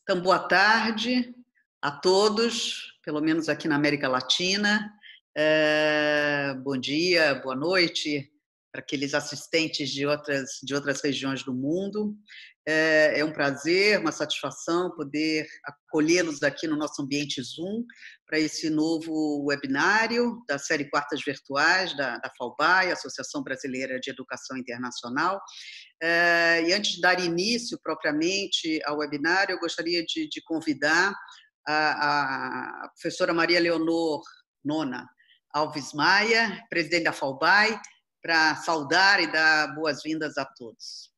Então, boa tarde a todos, pelo menos aqui na América Latina. Bom dia, boa noite para aqueles assistentes de outras regiões do mundo. É um prazer, uma satisfação poder acolhê-los aqui no nosso ambiente Zoom para esse novo webinário da série Quartas Virtuais da FAUBAI, Associação Brasileira de Educação Internacional. E antes de dar início propriamente ao webinário, eu gostaria de convidar a professora Maria Leonor Nona Alves Maia, presidente da FAUBAI, para saudar e dar boas-vindas a todos.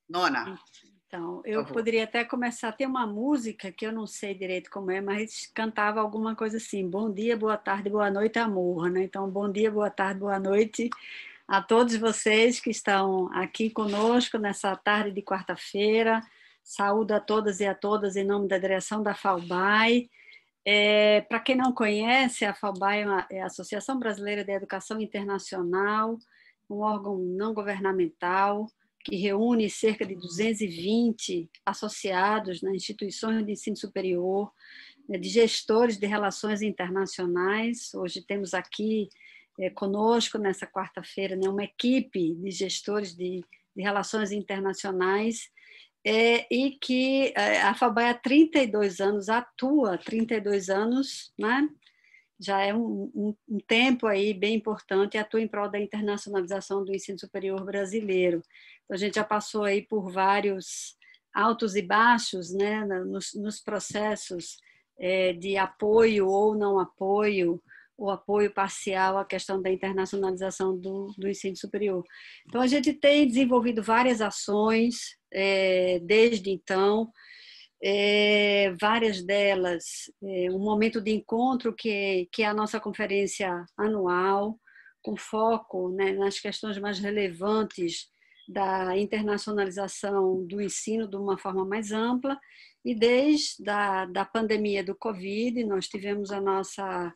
Nona. Então, eu poderia até começar a ter uma música que eu não sei direito como é, mas cantava alguma coisa assim: bom dia, boa tarde, boa noite, amor, né? Então, bom dia, boa tarde, boa noite a todos vocês que estão aqui conosco nessa tarde de quarta-feira. Saúdo a todas e a todas em nome da direção da FAUBAI. Para quem não conhece, a FAUBAI é a Associação Brasileira de Educação Internacional, um órgão não governamental que reúne cerca de 220 associados nas instituições de ensino superior, de gestores de relações internacionais. Hoje temos aqui conosco, nessa quarta-feira, uma equipe de gestores de relações internacionais, e que a FAUBAI há 32 anos atua, 32 anos, né? Já é um tempo aí bem importante, atua em prol da internacionalização do ensino superior brasileiro. Então, a gente já passou aí por vários altos e baixos, né, nos processos de apoio ou não apoio, o apoio parcial à questão da internacionalização do ensino superior. Então, a gente tem desenvolvido várias ações desde então, várias delas, um momento de encontro que é a nossa conferência anual, com foco, né, nas questões mais relevantes da internacionalização do ensino de uma forma mais ampla, e desde da pandemia do Covid, nós tivemos a nossa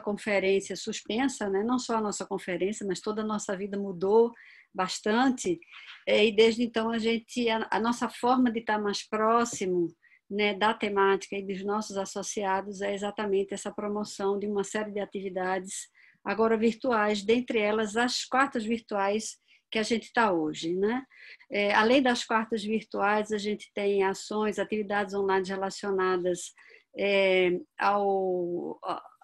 conferência suspensa, né? Não só a nossa conferência, mas toda a nossa vida mudou bastante, e desde então a nossa forma de estar mais próximo, né, da temática e dos nossos associados é exatamente essa promoção de uma série de atividades agora virtuais, dentre elas as quartas virtuais que a gente está hoje, né? Além das quartas virtuais, a gente tem ações, atividades online relacionadas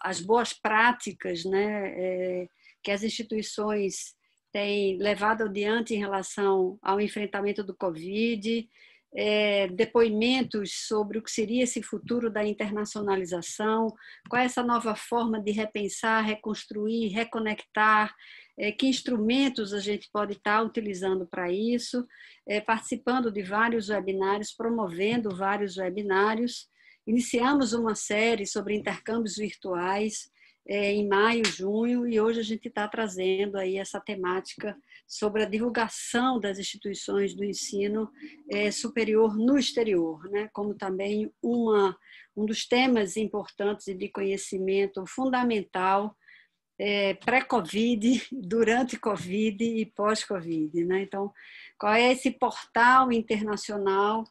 às boas práticas, né, que as instituições têm levado adiante em relação ao enfrentamento do Covid, depoimentos sobre o que seria esse futuro da internacionalização, qual é essa nova forma de repensar, reconstruir, reconectar, que instrumentos a gente pode estar utilizando para isso, participando de vários webinários, promovendo vários webinários. Iniciamos uma série sobre intercâmbios virtuais em maio, junho, e hoje a gente está trazendo aí essa temática sobre a divulgação das instituições do ensino superior no exterior, né? Como também um dos temas importantes e de conhecimento fundamental pré-Covid, durante Covid e pós-Covid, né? Então, qual é esse portal internacional,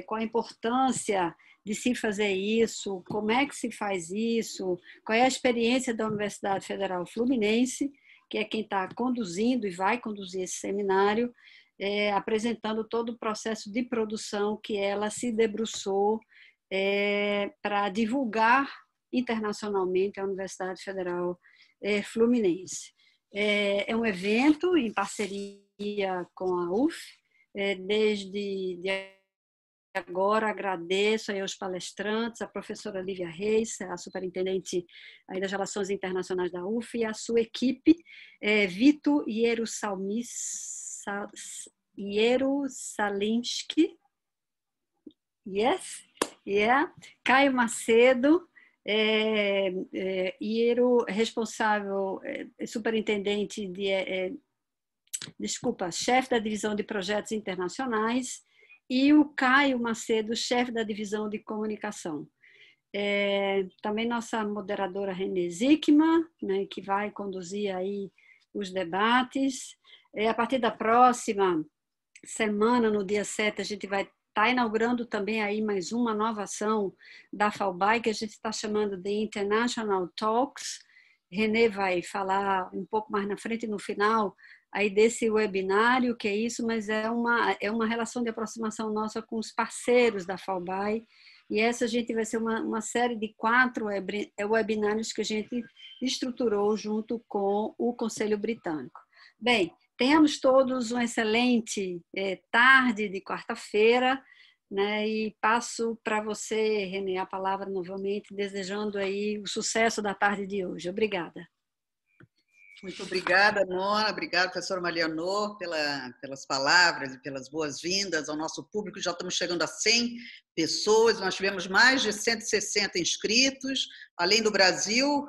qual a importância de se fazer isso, como é que se faz isso, qual é a experiência da Universidade Federal Fluminense, que é quem está conduzindo e vai conduzir esse seminário, apresentando todo o processo de produção que ela se debruçou para divulgar internacionalmente a Universidade Federal Fluminense. É um evento em parceria com a UF, desde agora agradeço aí aos palestrantes, a professora Lívia Reis, a superintendente aí das Relações Internacionais da UF, e a sua equipe, Vitor Jerusalimski, yes? Yeah. Caio Macedo, responsável, superintendente chefe da divisão de projetos internacionais, e o Caio Macedo, chefe da divisão de comunicação. Também nossa moderadora Renê Zickman, né, que vai conduzir aí os debates. A partir da próxima semana, no dia 7, a gente vai está inaugurando também aí mais uma nova ação da FAUBAI, que a gente está chamando de International Talks. Renê vai falar um pouco mais na frente, no final, aí desse webinário, que é isso, mas é uma relação de aproximação nossa com os parceiros da FAUBAI, e essa vai ser uma série de 4 webinários que a gente estruturou junto com o Conselho Britânico. Bem, tenhamos todos uma excelente tarde de quarta-feira, né? E passo para você, Renê, a palavra novamente, desejando aí o sucesso da tarde de hoje. Obrigada. Muito obrigada, Nona. Obrigada, professora Marianô, pelas palavras e pelas boas-vindas ao nosso público. Já estamos chegando a 100 pessoas, nós tivemos mais de 160 inscritos, além do Brasil,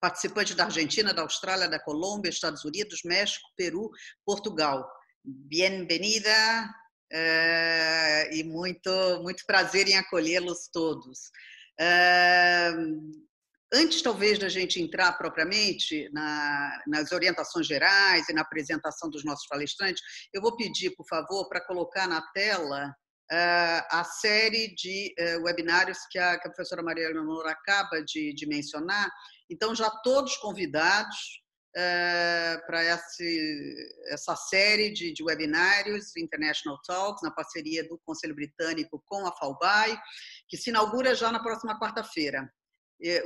participantes da Argentina, da Austrália, da Colômbia, Estados Unidos, México, Peru, Portugal. Bem-vinda e muito prazer em acolhê-los todos. Antes, talvez, da gente entrar propriamente nas orientações gerais e na apresentação dos nossos palestrantes, eu vou pedir, por favor, para colocar na tela a série de webinários que a professora Maria Eleonora acaba de mencionar. Então, já todos convidados para essa série de webinários, International Talks, na parceria do Conselho Britânico com a FAUBAI, que se inaugura já na próxima quarta-feira.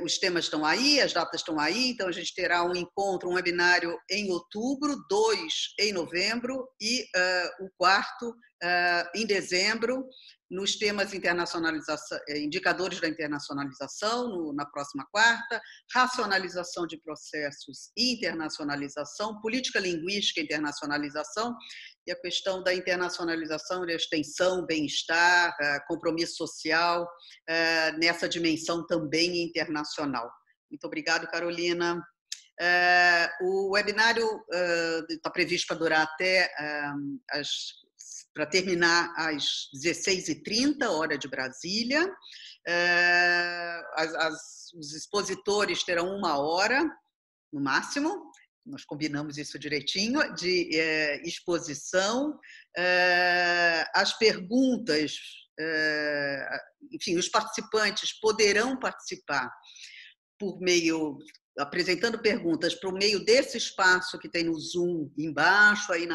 Os temas estão aí, as datas estão aí, então a gente terá um encontro, um webinário em outubro, 2 em novembro e o 4 em dezembro, nos temas internacionalização, indicadores da internacionalização, na próxima quarta, racionalização de processos e internacionalização, política linguística e internacionalização, e a questão da internacionalização, da extensão, bem-estar, compromisso social, nessa dimensão também internacional. Muito obrigado, Carolina. O webinário está previsto para durar até para terminar às 16h30, hora de Brasília. Os expositores terão 1 hora, no máximo. Nós combinamos isso direitinho, de exposição. As perguntas, enfim, os participantes poderão participar apresentando perguntas por meio desse espaço que tem no Zoom embaixo, aí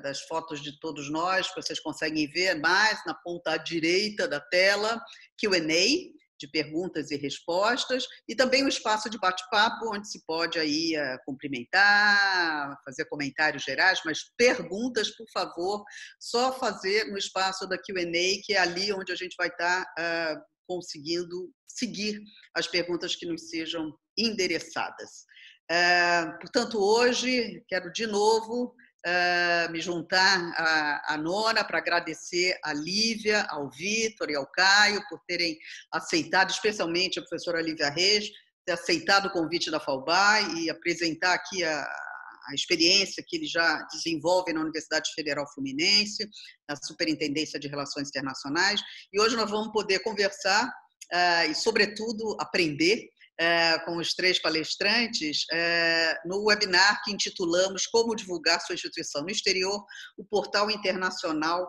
das fotos de todos nós, que vocês conseguem ver mais na ponta direita da tela, Q&A, de perguntas e respostas, e também um espaço de bate-papo, onde se pode aí cumprimentar, fazer comentários gerais, mas perguntas, por favor, só fazer no espaço da Q&A, que é ali onde a gente vai estar conseguindo seguir as perguntas que nos sejam endereçadas. Portanto, hoje, quero de novo me juntar à Nona para agradecer a Lívia, ao Vitor e ao Caio por terem aceitado, especialmente a professora Lívia Reis, ter aceitado o convite da FAUBAI e apresentar aqui a experiência que eles já desenvolvem na Universidade Federal Fluminense, na Superintendência de Relações Internacionais. E hoje nós vamos poder conversar e, sobretudo, aprender com os 3 palestrantes no webinar que intitulamos Como divulgar sua instituição no exterior, o portal internacional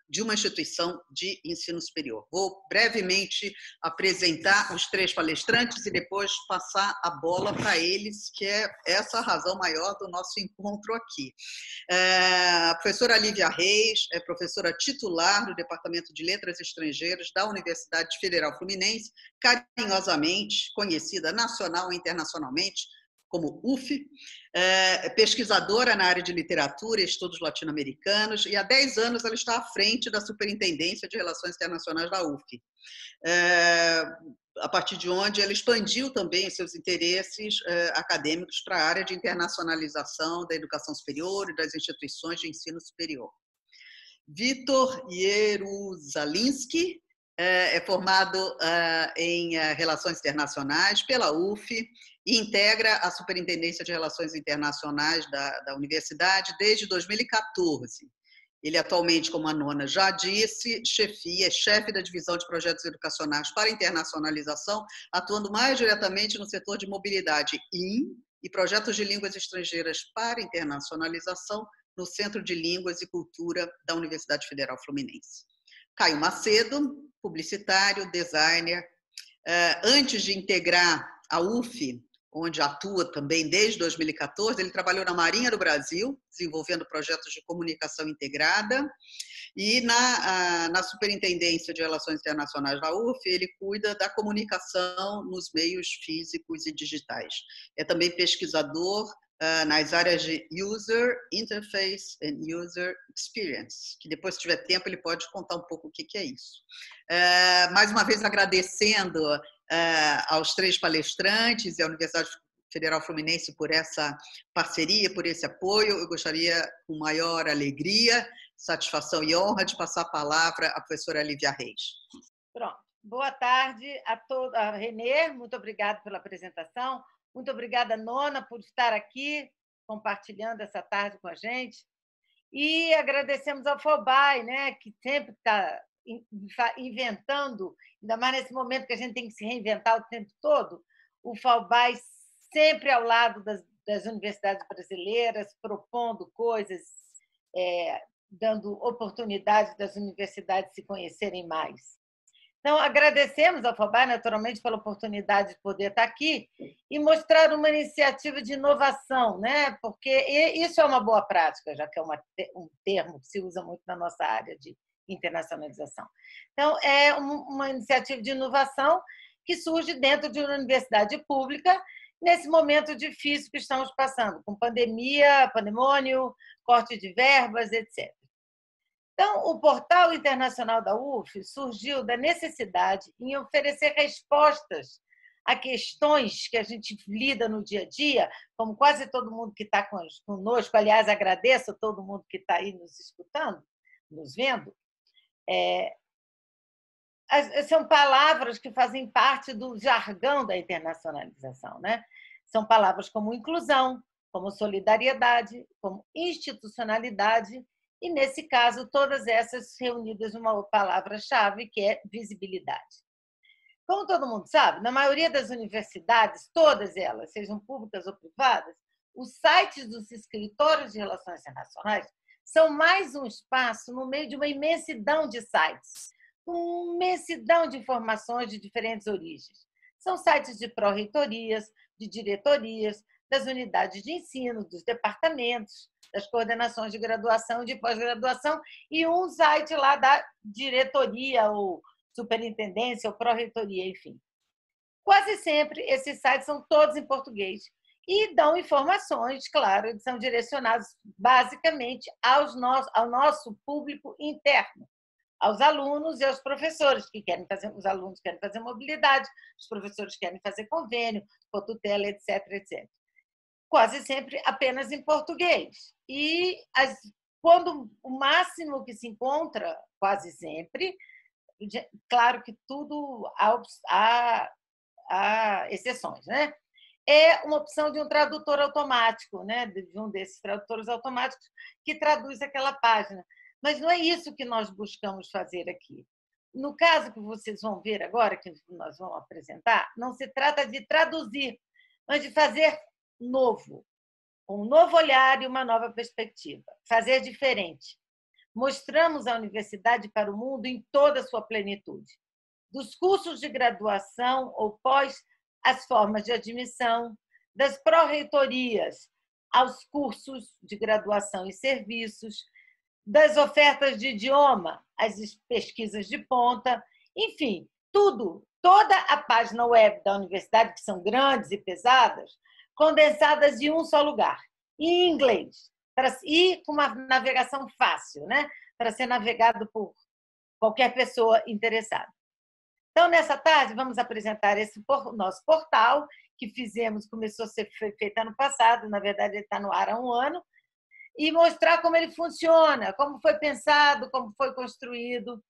de uma instituição de ensino superior. Vou brevemente apresentar os 3 palestrantes e depois passar a bola para eles, que é essa a razão maior do nosso encontro aqui. A professora Lívia Reis é professora titular do Departamento de Letras Estrangeiras da Universidade Federal Fluminense, carinhosamente conhecida nacional e internacionalmente como UF, pesquisadora na área de literatura e estudos latino-americanos, e há 10 anos ela está à frente da Superintendência de Relações Internacionais da UF, a partir de onde ela expandiu também seus interesses acadêmicos para a área de internacionalização da educação superior e das instituições de ensino superior. Vitor Jerusalinski é formado em Relações Internacionais pela UF e integra a Superintendência de Relações Internacionais da Universidade desde 2014. Ele atualmente, como a Nona já disse, é chefe da Divisão de Projetos Educacionais para Internacionalização, atuando mais diretamente no setor de mobilidade e projetos de línguas estrangeiras para internacionalização no Centro de Línguas e Cultura da Universidade Federal Fluminense. Caio Macedo, publicitário, designer. Antes de integrar a UF, onde atua também desde 2014, ele trabalhou na Marinha do Brasil, desenvolvendo projetos de comunicação integrada, e na Superintendência de Relações Internacionais da UF, ele cuida da comunicação nos meios físicos e digitais. É também pesquisador nas áreas de User Interface and User Experience, que depois, se tiver tempo, ele pode contar um pouco o que é isso. Mais uma vez, agradecendo aos 3 palestrantes e à Universidade Federal Fluminense por essa parceria, por esse apoio. Eu gostaria, com maior alegria, satisfação e honra, de passar a palavra à professora Lívia Reis. Pronto. Boa tarde a todos. Renê, muito obrigada pela apresentação. Muito obrigada, Nona, por estar aqui compartilhando essa tarde com a gente. E agradecemos ao FOBAI, né, que sempre está inventando, ainda mais nesse momento que a gente tem que se reinventar o tempo todo. O FOBAI sempre ao lado das universidades brasileiras, propondo coisas, dando oportunidade das universidades se conhecerem mais. Então, agradecemos ao FOBAI, naturalmente, pela oportunidade de poder estar aqui e mostrar uma iniciativa de inovação, né? Porque isso é uma boa prática, já que é um termo que se usa muito na nossa área de internacionalização. Então, é uma iniciativa de inovação que surge dentro de uma universidade pública, nesse momento difícil que estamos passando, com pandemia, pandemônio, corte de verbas, etc. Então, o Portal Internacional da UF surgiu da necessidade em oferecer respostas a questões que a gente lida no dia a dia, como quase todo mundo que está conosco, aliás, agradeço a todo mundo que está aí nos escutando, nos vendo, são palavras que fazem parte do jargão da internacionalização, né? São palavras como inclusão, como solidariedade, como institucionalidade, e, nesse caso, todas essas reunidas numa palavra-chave, que é visibilidade. Como todo mundo sabe, na maioria das universidades, todas elas, sejam públicas ou privadas, os sites dos escritórios de relações internacionais são mais um espaço no meio de uma imensidão de sites, uma imensidão de informações de diferentes origens. São sites de pró-reitorias, de diretorias, das unidades de ensino, dos departamentos, das coordenações de graduação e de pós-graduação, e um site lá da diretoria, ou superintendência, ou pró-reitoria, enfim. Quase sempre esses sites são todos em português e dão informações, claro, eles são direcionados basicamente ao nosso público interno, aos alunos e aos professores que querem fazer, os alunos querem fazer mobilidade, os professores querem fazer convênio, cotutela, etc, etc. Quase sempre apenas em português. E quando o máximo que se encontra, quase sempre, claro que tudo há exceções, né? É uma opção de um tradutor automático, né? De um desses tradutores automáticos que traduz aquela página. Mas não é isso que nós buscamos fazer aqui. No caso que vocês vão ver agora, que nós vamos apresentar, não se trata de traduzir, mas de fazer novo, um novo olhar e uma nova perspectiva, fazer diferente. Mostramos a universidade para o mundo em toda a sua plenitude, dos cursos de graduação ou pós, as formas de admissão, das pró-reitorias aos cursos de graduação e serviços, das ofertas de idioma, as pesquisas de ponta, enfim, tudo, toda a página web da universidade, que são grandes e pesadas, condensadas em um só lugar, em inglês, e com uma navegação fácil, né? Para ser navegado por qualquer pessoa interessada. Então, nessa tarde, vamos apresentar esse nosso portal, que começou a ser feito ano passado, na verdade, ele está no ar há 1 ano, e mostrar como ele funciona, como foi pensado, como foi construído.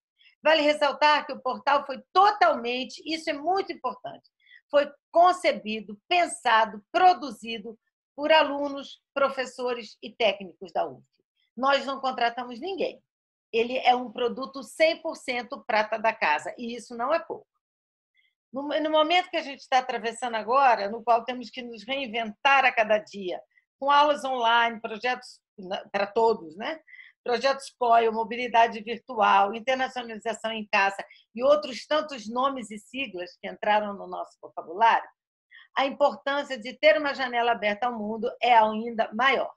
Vale ressaltar que o portal foi totalmente, isso é muito importante, foi concebido, pensado, produzido por alunos, professores e técnicos da UF. Nós não contratamos ninguém. Ele é um produto 100% prata da casa, e isso não é pouco. No momento que a gente está atravessando agora, no qual temos que nos reinventar a cada dia, com aulas online, projetos para todos, né? Projetos POI, mobilidade virtual, internacionalização em casa e outros tantos nomes e siglas que entraram no nosso vocabulário, a importância de ter uma janela aberta ao mundo é ainda maior.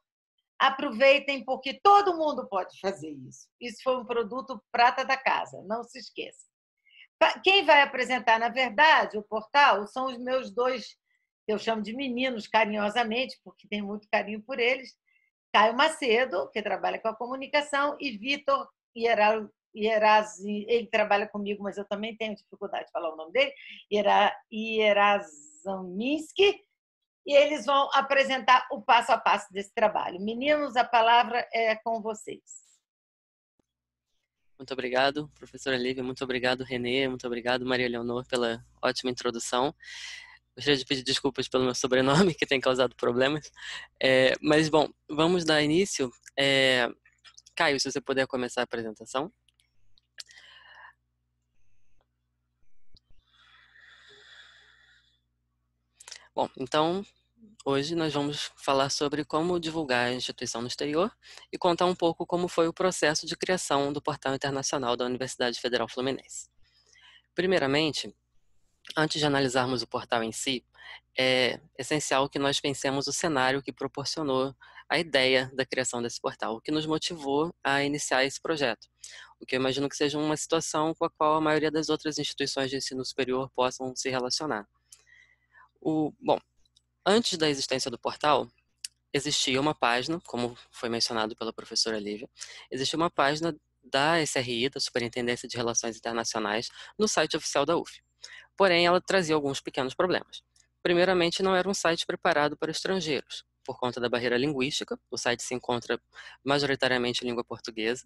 Aproveitem, porque todo mundo pode fazer isso. Isso foi um produto prata da casa, não se esqueça. Quem vai apresentar, na verdade, o portal são os meus dois, eu chamo de meninos carinhosamente, porque tenho muito carinho por eles, Caio Macedo, que trabalha com a comunicação, e Vitor Ierazi, ele trabalha comigo, mas eu também tenho dificuldade de falar o nome dele, Ierazaminski, e eles vão apresentar o passo a passo desse trabalho. Meninos, a palavra é com vocês. Muito obrigado, professora Lívia, muito obrigado, Renê, muito obrigado, Maria Leonor, pela ótima introdução. Gostaria de pedir desculpas pelo meu sobrenome, que tem causado problemas. Mas, bom, vamos dar início. Caio, se você puder começar a apresentação. Bom, então, hoje nós vamos falar sobre como divulgar a instituição no exterior e contar um pouco como foi o processo de criação do Portal Internacional da Universidade Federal Fluminense. Primeiramente, antes de analisarmos o portal em si, é essencial que nós pensemos o cenário que proporcionou a ideia da criação desse portal, o que nos motivou a iniciar esse projeto, o que eu imagino que seja uma situação com a qual a maioria das outras instituições de ensino superior possam se relacionar. Bom, antes da existência do portal, existia uma página, como foi mencionado pela professora Lívia, existia uma página da SRI, da Superintendência de Relações Internacionais, no site oficial da UF. Porém, ela trazia alguns pequenos problemas. Primeiramente, não era um site preparado para estrangeiros, por conta da barreira linguística, o site se encontra majoritariamente em língua portuguesa,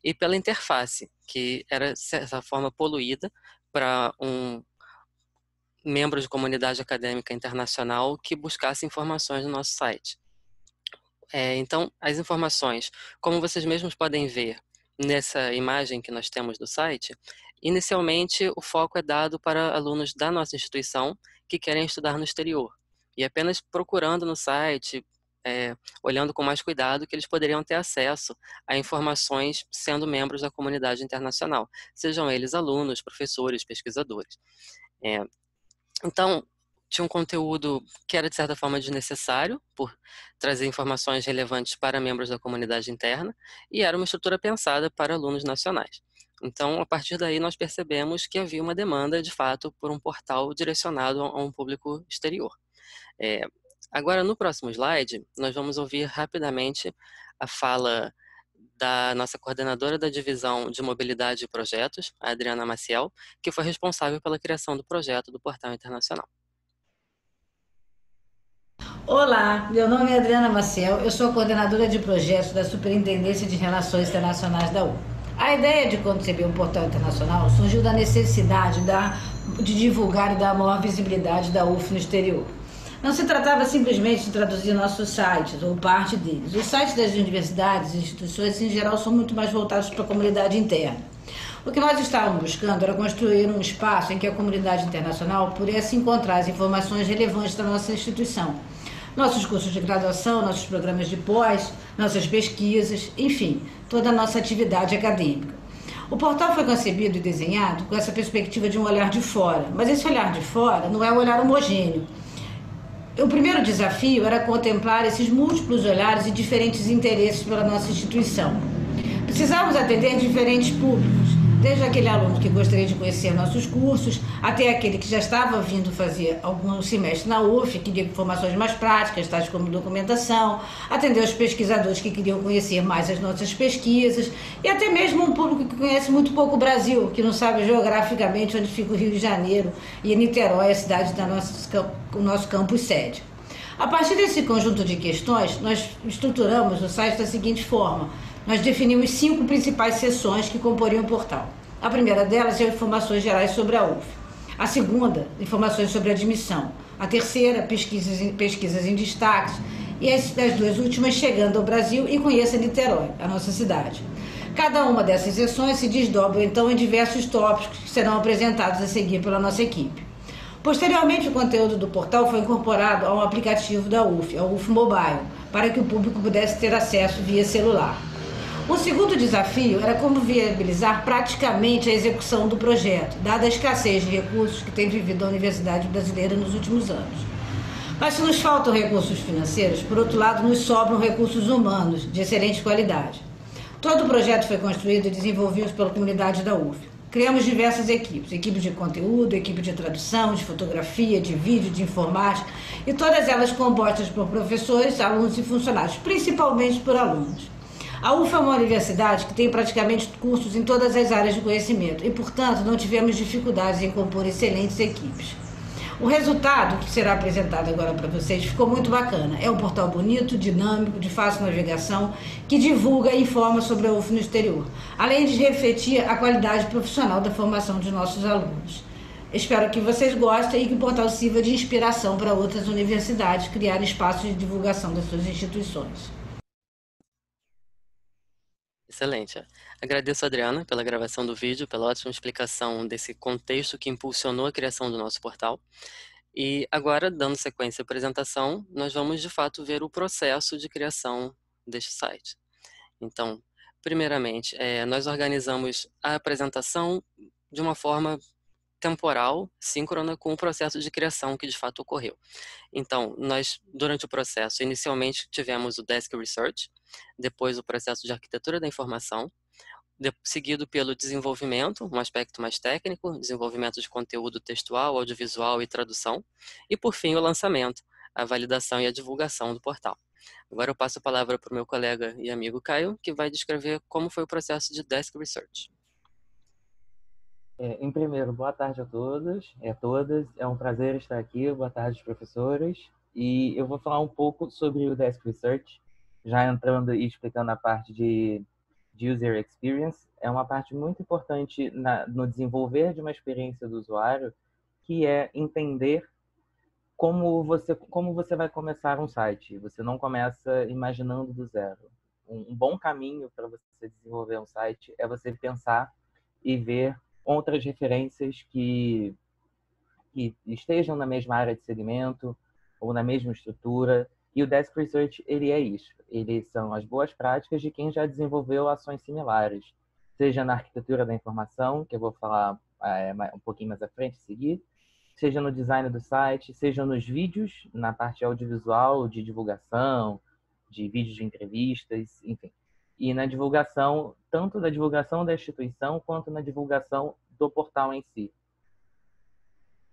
e pela interface, que era, de certa forma, poluída para um membro de comunidade acadêmica internacional que buscasse informações no nosso site. Então, as informações, como vocês mesmos podem ver nessa imagem que nós temos do site, inicialmente o foco é dado para alunos da nossa instituição que querem estudar no exterior. E apenas procurando no site, olhando com mais cuidado, que eles poderiam ter acesso a informações sendo membros da comunidade internacional, sejam eles alunos, professores, pesquisadores. Então, tinha um conteúdo que era, de certa forma, desnecessário, por trazer informações relevantes para membros da comunidade interna, e era uma estrutura pensada para alunos nacionais. Então, a partir daí, nós percebemos que havia uma demanda, de fato, por um portal direcionado a um público exterior. Agora, no próximo slide, nós vamos ouvir rapidamente a fala da nossa coordenadora da divisão de mobilidade e projetos, a Adriana Maciel, que foi responsável pela criação do projeto do Portal Internacional. Olá, meu nome é Adriana Maciel, eu sou coordenadora de projetos da Superintendência de Relações Internacionais da UF. A ideia de conceber um portal internacional surgiu da necessidade de divulgar e dar maior visibilidade da UF no exterior. Não se tratava simplesmente de traduzir nossos sites, ou parte deles. Os sites das universidades e instituições, em geral, são muito mais voltados para a comunidade interna. O que nós estávamos buscando era construir um espaço em que a comunidade internacional pudesse encontrar as informações relevantes da nossa instituição. Nossos cursos de graduação, nossos programas de pós, nossas pesquisas, enfim, toda a nossa atividade acadêmica. O portal foi concebido e desenhado com essa perspectiva de um olhar de fora, mas esse olhar de fora não é um olhar homogêneo. O primeiro desafio era contemplar esses múltiplos olhares e diferentes interesses pela nossa instituição. Precisávamos atender diferentes públicos, desde aquele aluno que gostaria de conhecer nossos cursos, até aquele que já estava vindo fazer algum semestre na UF, que queria informações mais práticas, tais como documentação, atender os pesquisadores que queriam conhecer mais as nossas pesquisas, e até mesmo um público que conhece muito pouco o Brasil, que não sabe geograficamente onde fica o Rio de Janeiro e Niterói, a cidade da o nosso campus sede. A partir desse conjunto de questões, nós estruturamos o site da seguinte forma. Nós definimos 5 principais seções que comporiam o portal. A primeira delas é informações gerais sobre a UF. A segunda, informações sobre a admissão. A terceira, pesquisas em destaques. E as 2 últimas, chegando ao Brasil e conheça Niterói, a nossa cidade. Cada uma dessas seções se desdobra, então, em diversos tópicos que serão apresentados a seguir pela nossa equipe. Posteriormente, o conteúdo do portal foi incorporado ao aplicativo da UF, ao UF Mobile, para que o público pudesse ter acesso via celular. O segundo desafio era como viabilizar praticamente a execução do projeto, dada a escassez de recursos que tem vivido a Universidade Brasileira nos últimos anos. Mas se nos faltam recursos financeiros, por outro lado, nos sobram recursos humanos de excelente qualidade. Todo o projeto foi construído e desenvolvido pela comunidade da UF. Criamos diversas equipes, equipe de conteúdo, equipe de tradução, de fotografia, de vídeo, de informática, e todas elas compostas por professores, alunos e funcionários, principalmente por alunos. A UF é uma universidade que tem praticamente cursos em todas as áreas de conhecimento e, portanto, não tivemos dificuldades em compor excelentes equipes. O resultado, que será apresentado agora para vocês, ficou muito bacana. É um portal bonito, dinâmico, de fácil navegação, que divulga e informa sobre a UF no exterior, além de refletir a qualidade profissional da formação de nossos alunos. Espero que vocês gostem e que o portal sirva de inspiração para outras universidades criarem espaços de divulgação das suas instituições. Excelente. Agradeço a Adriana pela gravação do vídeo, pela ótima explicação desse contexto que impulsionou a criação do nosso portal. E agora, dando sequência à apresentação, nós vamos de fato ver o processo de criação deste site. Então, primeiramente, nós organizamos a apresentação de uma forma temporal, síncrona com o processo de criação que de fato ocorreu. Então, nós, durante o processo, inicialmente tivemos o Desk Research, depois o processo de arquitetura da informação, seguido pelo desenvolvimento, um aspecto mais técnico, desenvolvimento de conteúdo textual, audiovisual e tradução, e por fim o lançamento, a validação e a divulgação do portal. Agora eu passo a palavra para o meu colega e amigo Caio, que vai descrever como foi o processo de Desk Research. Em primeiro, boa tarde a todos e a todas. É um prazer estar aqui. Boa tarde, professores. E eu vou falar um pouco sobre o Desk Research, já entrando e explicando a parte de User Experience. É uma parte muito importante no desenvolver de uma experiência do usuário, que é entender como você vai começar um site. Você não começa imaginando do zero. Um bom caminho para você desenvolver um site é você pensar e ver outras referências que estejam na mesma área de segmento ou na mesma estrutura. E o Desk Research, ele é isso. Eles são as boas práticas de quem já desenvolveu ações similares, seja na arquitetura da informação, que eu vou falar um pouquinho mais à frente, seguir, seja no design do site, seja nos vídeos, na parte audiovisual, de divulgação, de vídeos de entrevistas, enfim. E na divulgação, tanto da divulgação da instituição, quanto na divulgação do portal em si.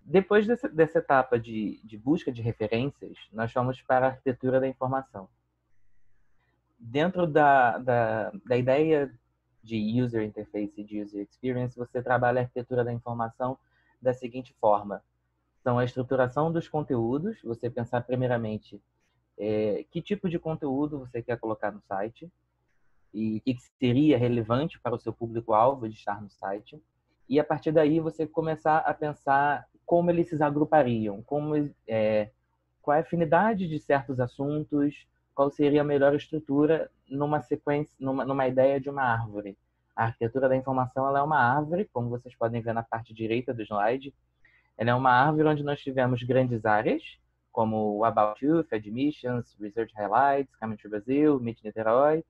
Depois dessa etapa de busca de referências, nós fomos para a arquitetura da informação. Dentro da ideia de User Interface e de User Experience, você trabalha a arquitetura da informação da seguinte forma. São a estruturação dos conteúdos, você pensar primeiramente que tipo de conteúdo você quer colocar no site, e o que seria relevante para o seu público-alvo de estar no site. E, a partir daí, você começar a pensar como eles se agrupariam, qual é a afinidade de certos assuntos, qual seria a melhor estrutura numa sequência, numa ideia de uma árvore. A arquitetura da informação ela é uma árvore, como vocês podem ver na parte direita do slide. Ela é uma árvore onde nós tivemos grandes áreas, como o About You, Admissions, Research Highlights, Coming to Brazil, Meet Niterói,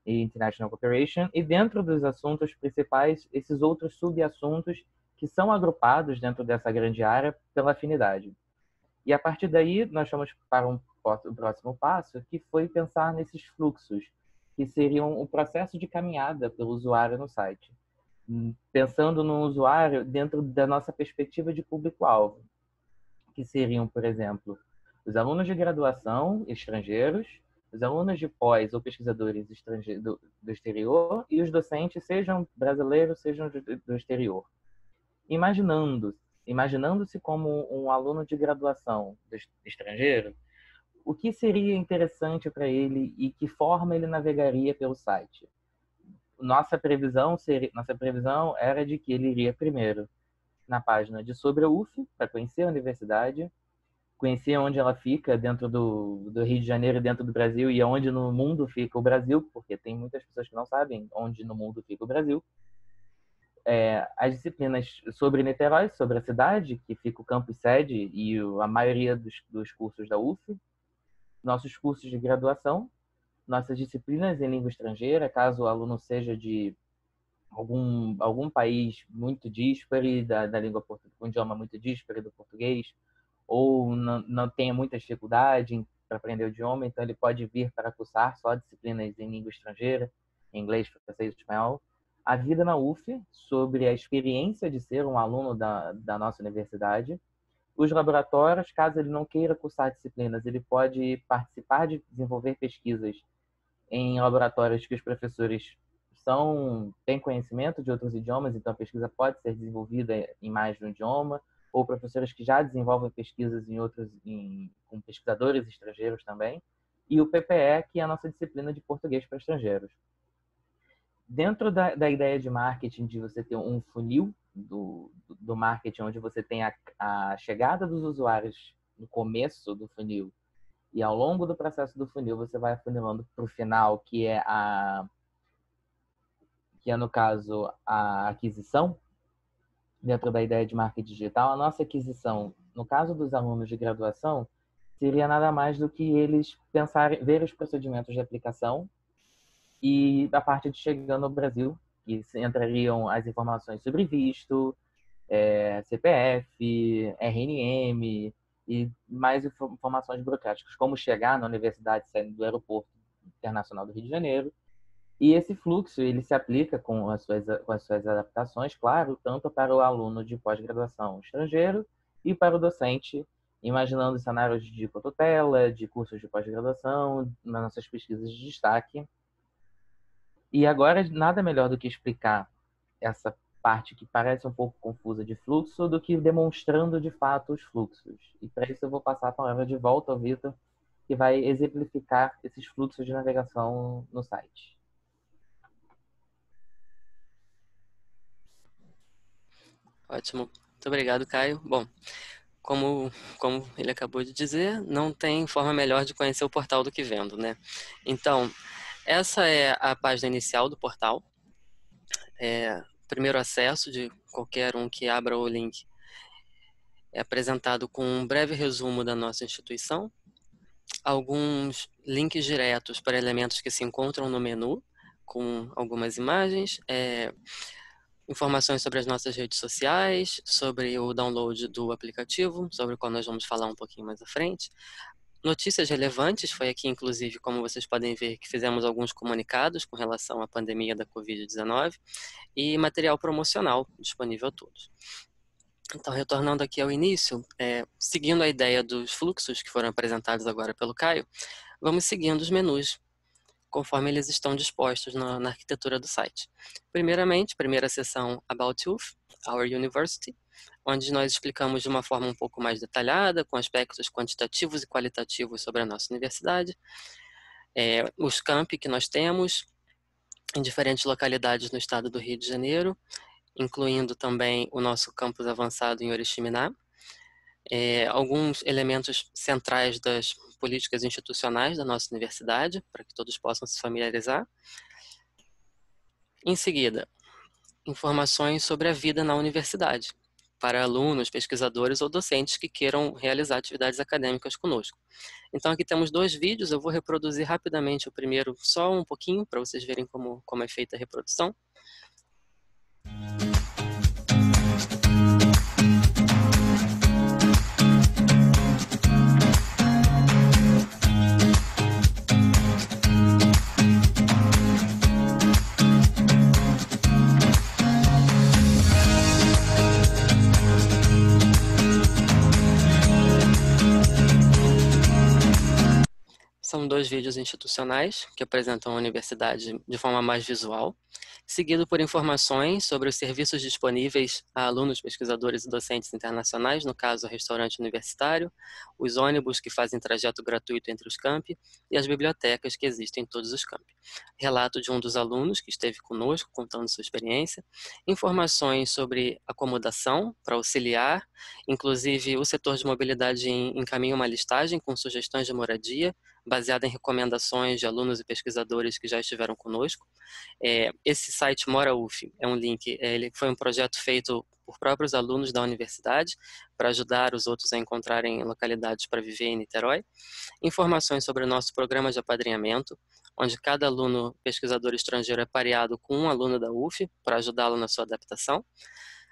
e International Cooperation, e dentro dos assuntos principais, esses outros subassuntos que são agrupados dentro dessa grande área pela afinidade. E a partir daí, nós fomos para o próximo passo, que foi pensar nesses fluxos, que seriam o processo de caminhada pelo usuário no site. Pensando no usuário dentro da nossa perspectiva de público-alvo, que seriam, por exemplo, os alunos de graduação estrangeiros, os alunos de pós ou pesquisadores do exterior e os docentes, sejam brasileiros, sejam do exterior. Imaginando-se como um aluno de graduação estrangeiro, o que seria interessante para ele e que forma ele navegaria pelo site? Nossa previsão era de que ele iria primeiro na página de Sobre a UF, para conhecer a universidade, conhecer onde ela fica dentro do Rio de Janeiro, dentro do Brasil, e onde no mundo fica o Brasil, porque tem muitas pessoas que não sabem onde no mundo fica o Brasil. As disciplinas sobre Niterói, sobre a cidade, que fica o campus sede e a maioria dos cursos da UF. nossos cursos de graduação, nossas disciplinas em língua estrangeira, caso o aluno seja de algum país muito díspare da língua portuguesa, um idioma muito díspare do português, ou não tenha muita dificuldade para aprender o idioma, então ele pode vir para cursar só disciplinas em língua estrangeira, inglês, francês e espanhol. A vida na UF, sobre a experiência de ser um aluno da nossa universidade. Os laboratórios, caso ele não queira cursar disciplinas, ele pode participar de desenvolver pesquisas em laboratórios que os professores têm conhecimento de outros idiomas, então a pesquisa pode ser desenvolvida em mais de um idioma, ou professores que já desenvolvem pesquisas com pesquisadores estrangeiros também, e o PPE, que é a nossa disciplina de português para estrangeiros. Dentro da ideia de marketing, de você ter um funil do marketing, onde você tem a chegada dos usuários no começo do funil, e ao longo do processo do funil você vai afunilando para o final, que é no caso a aquisição. Dentro da ideia de marketing digital, a nossa aquisição, no caso dos alunos de graduação, seria nada mais do que eles ver os procedimentos de aplicação e da parte de chegando ao Brasil, que entrariam as informações sobre visto, CPF, RNM e mais informações burocráticas, como chegar na universidade saindo do Aeroporto Internacional do Rio de Janeiro. E esse fluxo ele se aplica com as suas adaptações, claro, tanto para o aluno de pós-graduação estrangeiro e para o docente, imaginando cenários de cototela, de cursos de pós-graduação, nas nossas pesquisas de destaque. E agora, nada melhor do que explicar essa parte que parece um pouco confusa de fluxo do que demonstrando de fato os fluxos. E para isso eu vou passar a palavra de volta ao Vitor, que vai exemplificar esses fluxos de navegação no site. Ótimo. Muito obrigado, Caio. Bom, como ele acabou de dizer, não tem forma melhor de conhecer o portal do que vendo, né? Então, essa é a página inicial do portal. Primeiro acesso de qualquer um que abra o link é apresentado com um breve resumo da nossa instituição, alguns links diretos para elementos que se encontram no menu, com algumas imagens, informações sobre as nossas redes sociais, sobre o download do aplicativo, sobre o qual nós vamos falar um pouquinho mais à frente. Notícias relevantes, foi aqui, inclusive, como vocês podem ver, que fizemos alguns comunicados com relação à pandemia da Covid-19 e material promocional disponível a todos. Então, retornando aqui ao início, seguindo a ideia dos fluxos que foram apresentados agora pelo Caio, vamos seguindo os menus conforme eles estão dispostos na arquitetura do site. Primeiramente, primeira seção About UF, Our University, onde nós explicamos de uma forma um pouco mais detalhada, com aspectos quantitativos e qualitativos sobre a nossa universidade, os campi que nós temos em diferentes localidades no estado do Rio de Janeiro, incluindo também o nosso campus avançado em Oriximiná, alguns elementos centrais das políticas institucionais da nossa universidade, para que todos possam se familiarizar. Em seguida, informações sobre a vida na universidade, para alunos, pesquisadores ou docentes que queiram realizar atividades acadêmicas conosco. Então aqui temos 2 vídeos, eu vou reproduzir rapidamente o primeiro, só um pouquinho, para vocês verem como é feita a reprodução. São 2 vídeos institucionais que apresentam a universidade de forma mais visual, seguido por informações sobre os serviços disponíveis a alunos, pesquisadores e docentes internacionais, no caso, o restaurante universitário, os ônibus que fazem trajeto gratuito entre os campi e as bibliotecas que existem em todos os campi. Relato de um dos alunos que esteve conosco, contando sua experiência, informações sobre acomodação para auxiliar, inclusive o setor de mobilidade encaminha uma listagem com sugestões de moradia, baseada em recomendações de alunos e pesquisadores que já estiveram conosco. Esse site MoraUF é um link, ele foi um projeto feito por próprios alunos da universidade para ajudar os outros a encontrarem localidades para viver em Niterói. Informações sobre o nosso programa de apadrinhamento, onde cada aluno pesquisador estrangeiro é pareado com um aluno da UF para ajudá-lo na sua adaptação.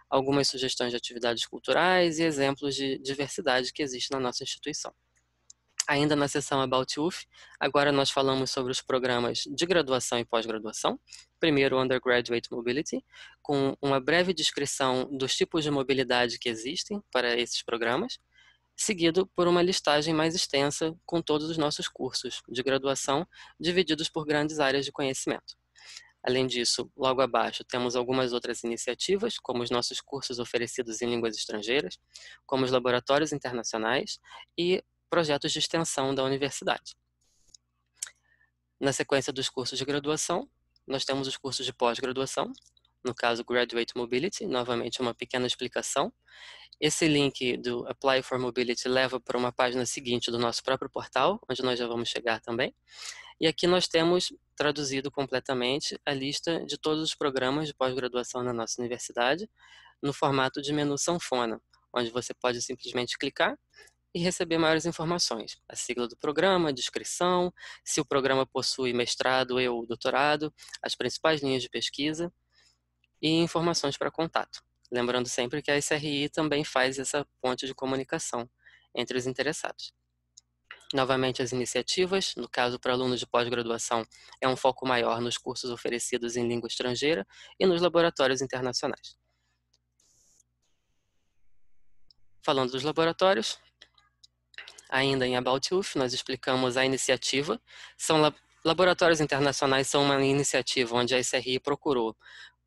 Algumas sugestões de atividades culturais e exemplos de diversidade que existe na nossa instituição. Ainda na seção About UF, agora nós falamos sobre os programas de graduação e pós-graduação. Primeiro, Undergraduate Mobility, com uma breve descrição dos tipos de mobilidade que existem para esses programas, seguido por uma listagem mais extensa com todos os nossos cursos de graduação, divididos por grandes áreas de conhecimento. Além disso, logo abaixo, temos algumas outras iniciativas, como os nossos cursos oferecidos em línguas estrangeiras, como os laboratórios internacionais e projetos de extensão da universidade. Na sequência dos cursos de graduação, nós temos os cursos de pós-graduação, no caso Graduate Mobility, novamente uma pequena explicação. Esse link do Apply for Mobility leva para uma página seguinte do nosso próprio portal, onde nós já vamos chegar também. E aqui nós temos traduzido completamente a lista de todos os programas de pós-graduação na nossa universidade, no formato de menu sanfona, onde você pode simplesmente clicar e receber maiores informações. A sigla do programa, a descrição, se o programa possui mestrado ou doutorado, as principais linhas de pesquisa e informações para contato. Lembrando sempre que a SRI também faz essa ponte de comunicação entre os interessados. Novamente, as iniciativas, no caso para alunos de pós-graduação, é um foco maior nos cursos oferecidos em língua estrangeira e nos laboratórios internacionais. Falando dos laboratórios, ainda em About UF, nós explicamos a iniciativa. Laboratórios internacionais são uma iniciativa onde a SRI procurou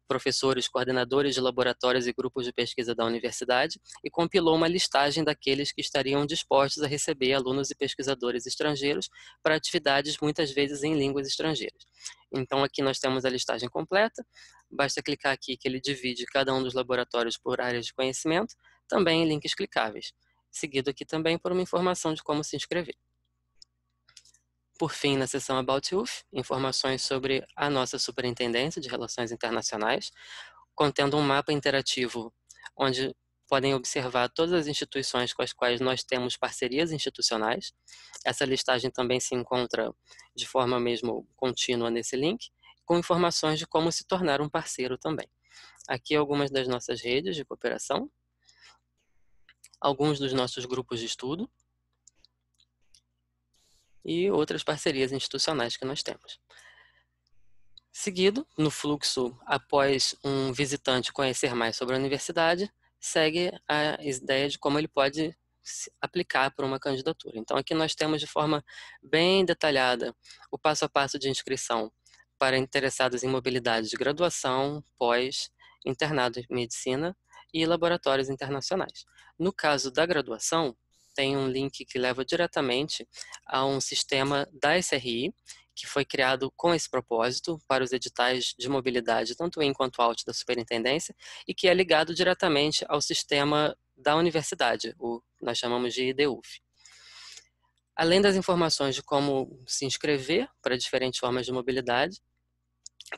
professores, coordenadores de laboratórios e grupos de pesquisa da universidade e compilou uma listagem daqueles que estariam dispostos a receber alunos e pesquisadores estrangeiros para atividades muitas vezes em línguas estrangeiras. Então aqui nós temos a listagem completa, basta clicar aqui que ele divide cada um dos laboratórios por áreas de conhecimento, também em links clicáveis, seguido aqui também por uma informação de como se inscrever. Por fim, na seção About UF, informações sobre a nossa Superintendência de Relações Internacionais, contendo um mapa interativo onde podem observar todas as instituições com as quais nós temos parcerias institucionais. Essa listagem também se encontra de forma mesmo contínua nesse link, com informações de como se tornar um parceiro também. Aqui algumas das nossas redes de cooperação, alguns dos nossos grupos de estudo, e outras parcerias institucionais que nós temos. Seguido, no fluxo, após um visitante conhecer mais sobre a universidade, segue a ideia de como ele pode se aplicar para uma candidatura. Então aqui nós temos de forma bem detalhada o passo a passo de inscrição para interessados em mobilidade de graduação, pós, internado em medicina e laboratórios internacionais. No caso da graduação, tem um link que leva diretamente a um sistema da SRI, que foi criado com esse propósito para os editais de mobilidade, tanto in quanto out da superintendência, e que é ligado diretamente ao sistema da universidade, o que nós chamamos de IDUF. Além das informações de como se inscrever para diferentes formas de mobilidade,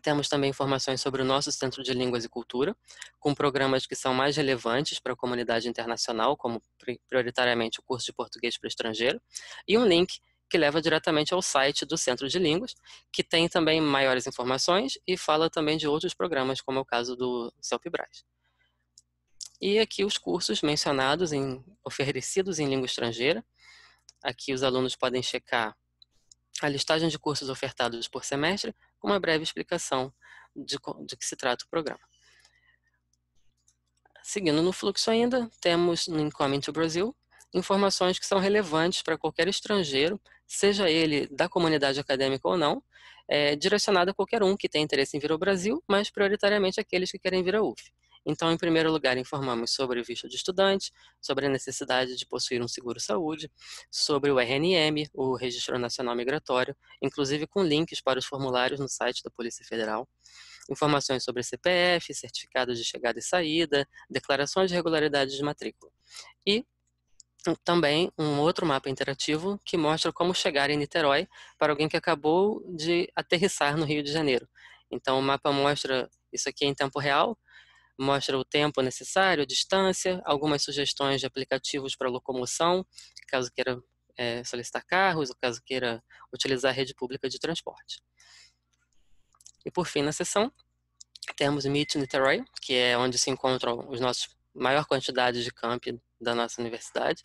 temos também informações sobre o nosso Centro de Línguas e Cultura, com programas que são mais relevantes para a comunidade internacional, como prioritariamente o curso de português para estrangeiro, e um link que leva diretamente ao site do Centro de Línguas, que tem também maiores informações e fala também de outros programas, como é o caso do CELPE-BRAS. E aqui os cursos mencionados, oferecidos em língua estrangeira. Aqui os alunos podem checar a listagem de cursos ofertados por semestre, com uma breve explicação de que se trata o programa. Seguindo no fluxo ainda, temos no Incoming to Brazil informações que são relevantes para qualquer estrangeiro, seja ele da comunidade acadêmica ou não, direcionada a qualquer um que tenha interesse em vir ao Brasil, mas prioritariamente aqueles que querem vir à UF. Então, em primeiro lugar, informamos sobre o visto de estudante, sobre a necessidade de possuir um seguro-saúde, sobre o RNM, o Registro Nacional Migratório, inclusive com links para os formulários no site da Polícia Federal, informações sobre CPF, certificados de chegada e saída, declarações de regularidade de matrícula. E também um outro mapa interativo que mostra como chegar em Niterói para alguém que acabou de aterrissar no Rio de Janeiro. Então o mapa mostra isso aqui em tempo real, mostra o tempo necessário, a distância, algumas sugestões de aplicativos para locomoção, caso queira solicitar carros, ou caso queira utilizar a rede pública de transporte. E por fim, na seção, temos Meet Niterói, que é onde se encontram os nossos maior quantidade de campi da nossa universidade,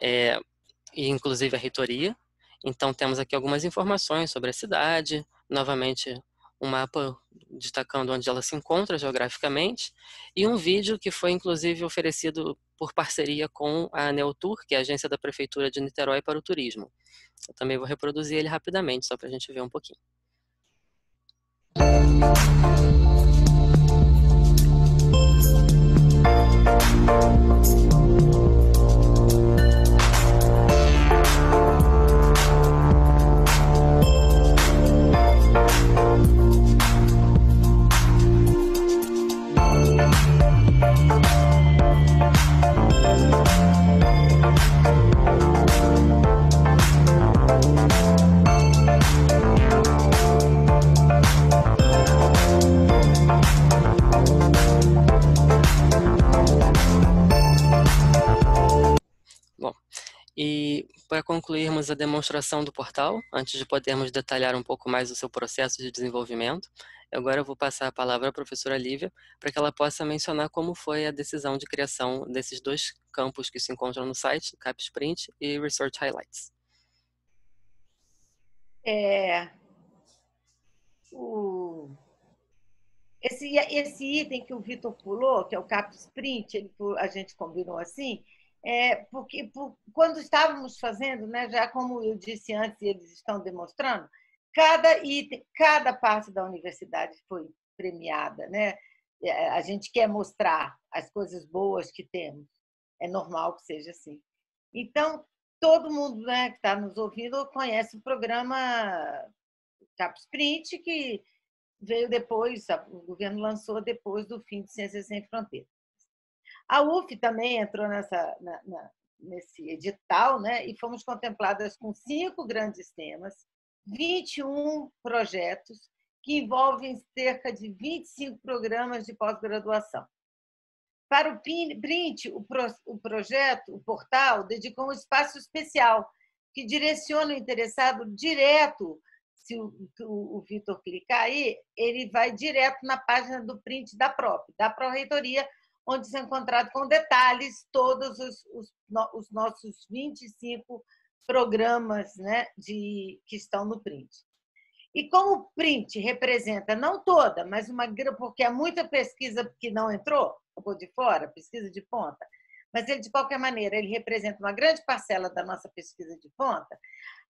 e inclusive a reitoria. Então temos aqui algumas informações sobre a cidade, novamente um mapa destacando onde ela se encontra geograficamente, e um vídeo que foi inclusive oferecido por parceria com a Neotur, que é a agência da Prefeitura de Niterói para o turismo. Eu também vou reproduzir ele rapidamente, só para a gente ver um pouquinho. Bom, e para concluirmos a demonstração do portal, antes de podermos detalhar um pouco mais o seu processo de desenvolvimento, agora eu vou passar a palavra à professora Lívia para que ela possa mencionar como foi a decisão de criação desses dois campos que se encontram no site, CapSprint e Research Highlights. Esse item que o Vitor pulou, que é o CapSprint, a gente combinou assim, porque quando estávamos fazendo, né, já como eu disse antes, eles estão demonstrando, cada item, cada parte da universidade foi premiada, né? A gente quer mostrar as coisas boas que temos, é normal que seja assim. Então, todo mundo, né, que está nos ouvindo conhece o programa CapSprint, que veio depois, o governo lançou depois do fim de Ciências Sem Fronteiras. A UF também entrou nesse edital, né, e fomos contempladas com 5 grandes temas, 21 projetos, que envolvem cerca de 25 programas de pós-graduação. Para o Print, o projeto, o portal, dedicou um espaço especial que direciona o interessado direto. Se o Vitor clicar aí, ele vai direto na página do Print da Pró-Reitoria, onde são encontrados com detalhes todos os nossos 25 programas, né, que estão no Print. E como o Print representa, não toda, mas porque há muita pesquisa que não entrou, ficou de fora, pesquisa de ponta, mas ele, de qualquer maneira, ele representa uma grande parcela da nossa pesquisa de ponta,